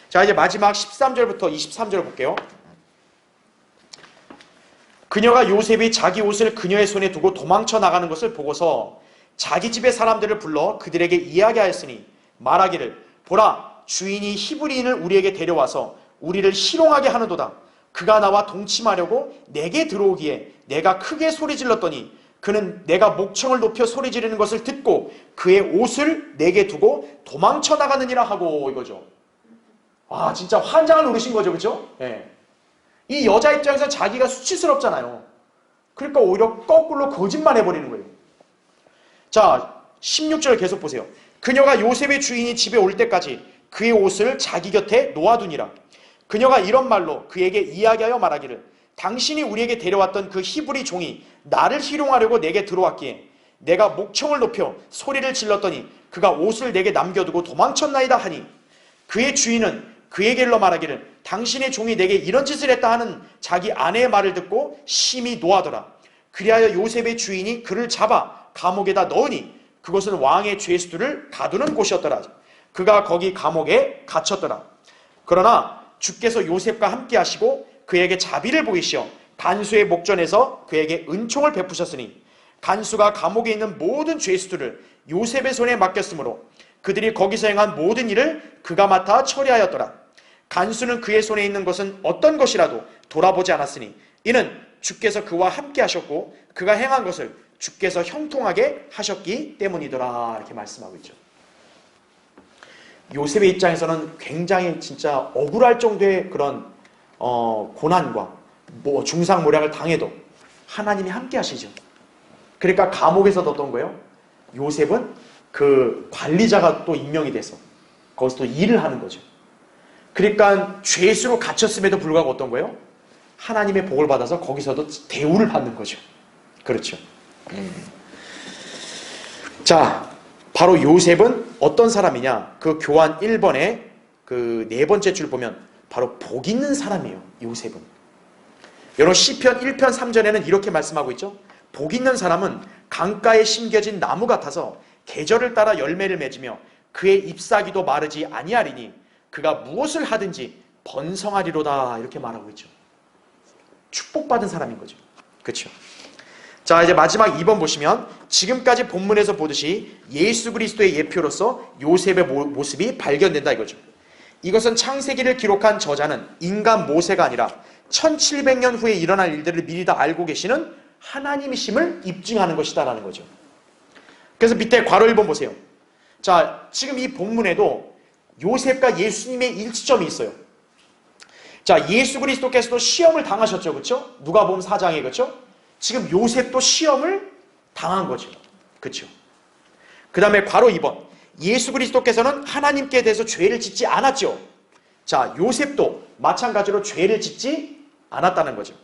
자, 이제 마지막 13절부터 23절 볼게요. 그녀가 요셉이 자기 옷을 그녀의 손에 두고 도망쳐 나가는 것을 보고서 자기 집의 사람들을 불러 그들에게 이야기하였으니 말하기를 보라, 주인이 히브리인을 우리에게 데려와서 우리를 희롱하게 하는도다. 그가 나와 동침하려고 내게 들어오기에 내가 크게 소리 질렀더니 그는 내가 목청을 높여 소리 지르는 것을 듣고 그의 옷을 내게 두고 도망쳐 나갔느니라 하고, 이거죠. 와, 진짜 환장을 누르신 거죠. 그렇죠? 예. 이 여자 입장에서 자기가 수치스럽잖아요. 그러니까 오히려 거꾸로 거짓말 해버리는 거예요. 자, 16절 계속 보세요. 그녀가 요셉의 주인이 집에 올 때까지 그의 옷을 자기 곁에 놓아두니라. 그녀가 이런 말로 그에게 이야기하여 말하기를 당신이 우리에게 데려왔던 그 히브리 종이 나를 희롱하려고 내게 들어왔기에 내가 목청을 높여 소리를 질렀더니 그가 옷을 내게 남겨두고 도망쳤나이다 하니, 그의 주인은 그에게로 말하기를 당신의 종이 내게 이런 짓을 했다 하는 자기 아내의 말을 듣고 심히 노하더라. 그리하여 요셉의 주인이 그를 잡아 감옥에다 넣으니 그것은 왕의 죄수들을 가두는 곳이었더라. 그가 거기 감옥에 갇혔더라. 그러나 주께서 요셉과 함께 하시고 그에게 자비를 보이시어 간수의 목전에서 그에게 은총을 베푸셨으니 간수가 감옥에 있는 모든 죄수들을 요셉의 손에 맡겼으므로 그들이 거기서 행한 모든 일을 그가 맡아 처리하였더라. 간수는 그의 손에 있는 것은 어떤 것이라도 돌아보지 않았으니 이는 주께서 그와 함께 하셨고 그가 행한 것을 주께서 형통하게 하셨기 때문이더라. 이렇게 말씀하고 있죠. 요셉의 입장에서는 굉장히 진짜 억울할 정도의 그런 고난과 중상모략을 당해도 하나님이 함께 하시죠. 그러니까 감옥에서 어떤 거예요? 요셉은 그 관리자가 또 임명이 돼서 거기서 또 일을 하는 거죠. 그러니까 죄수로 갇혔음에도 불구하고 어떤 거예요? 하나님의 복을 받아서 거기서도 대우를 받는 거죠. 그렇죠. 자, 바로 요셉은 어떤 사람이냐? 그 교환 1번의 그 네 번째 줄 보면 바로 복 있는 사람이에요. 요셉은. 여러분 시편 1편 3절에는 이렇게 말씀하고 있죠. 복 있는 사람은 강가에 심겨진 나무 같아서 계절을 따라 열매를 맺으며 그의 잎사귀도 마르지 아니하리니 그가 무엇을 하든지 번성하리로다. 이렇게 말하고 있죠. 축복받은 사람인 거죠. 그렇죠. 자, 이제 마지막 2번 보시면 지금까지 본문에서 보듯이 예수 그리스도의 예표로서 요셉의 모습이 발견된다 이거죠. 이것은 창세기를 기록한 저자는 인간 모세가 아니라 1700년 후에 일어날 일들을 미리 다 알고 계시는 하나님이심을 입증하는 것이다라는 거죠. 그래서 밑에 괄호 1번 보세요. 자, 지금 이 본문에도 요셉과 예수님의 일치점이 있어요. 자, 예수 그리스도께서도 시험을 당하셨죠. 그렇죠? 누가복음 4장에 그렇죠? 지금 요셉도 시험을 당한 거죠. 그렇죠? 그 다음에 괄호 2번. 예수 그리스도께서는 하나님께 대해서 죄를 짓지 않았죠. 자, 요셉도 마찬가지로 죄를 짓지 않았다는 거죠.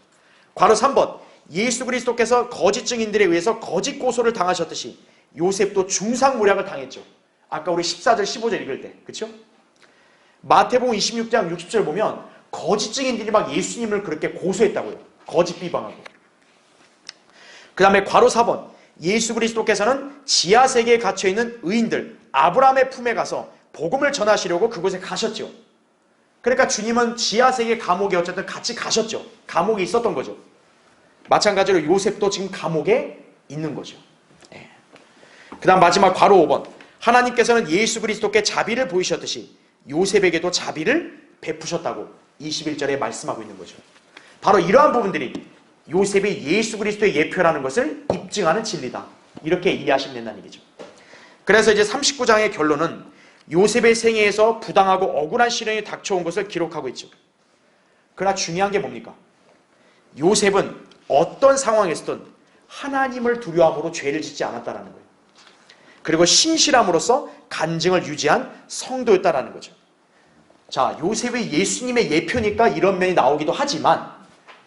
괄호 3번. 예수 그리스도께서 거짓 증인들에 의해서 거짓 고소를 당하셨듯이 요셉도 중상모략을 당했죠. 아까 우리 14절 15절 읽을 때. 그렇죠? 마태복음 26장 60절 보면 거짓 증인들이 막 예수님을 그렇게 고소했다고요. 거짓 비방하고. 그 다음에 괄호 4번. 예수 그리스도께서는 지하세계에 갇혀있는 의인들 아브라함의 품에 가서 복음을 전하시려고 그곳에 가셨죠. 그러니까 주님은 지하세계 감옥에 어쨌든 같이 가셨죠. 감옥에 있었던 거죠. 마찬가지로 요셉도 지금 감옥에 있는 거죠. 네. 그 다음 마지막 괄호 5번. 하나님께서는 예수 그리스도께 자비를 보이셨듯이 요셉에게도 자비를 베푸셨다고 21절에 말씀하고 있는 거죠. 바로 이러한 부분들이 요셉이 예수 그리스도의 예표라는 것을 입증하는 진리다. 이렇게 이해하시면 된다는 얘기죠. 그래서 이제 39장의 결론은 요셉의 생애에서 부당하고 억울한 시련이 닥쳐온 것을 기록하고 있죠. 그러나 중요한 게 뭡니까? 요셉은 어떤 상황에서든 하나님을 두려움으로 죄를 짓지 않았다는 거예요. 그리고 신실함으로써 간증을 유지한 성도였다는 거죠. 자, 요셉이 예수님의 예표니까 이런 면이 나오기도 하지만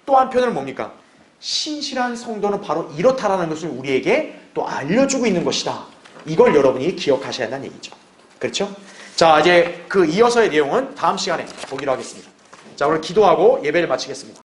또 한편으로는 뭡니까? 신실한 성도는 바로 이렇다라는 것을 우리에게 또 알려주고 있는 것이다. 이걸 여러분이 기억하셔야 한다는 얘기죠. 그렇죠? 자, 이제 그 이어서의 내용은 다음 시간에 보기로 하겠습니다. 자, 오늘 기도하고 예배를 마치겠습니다.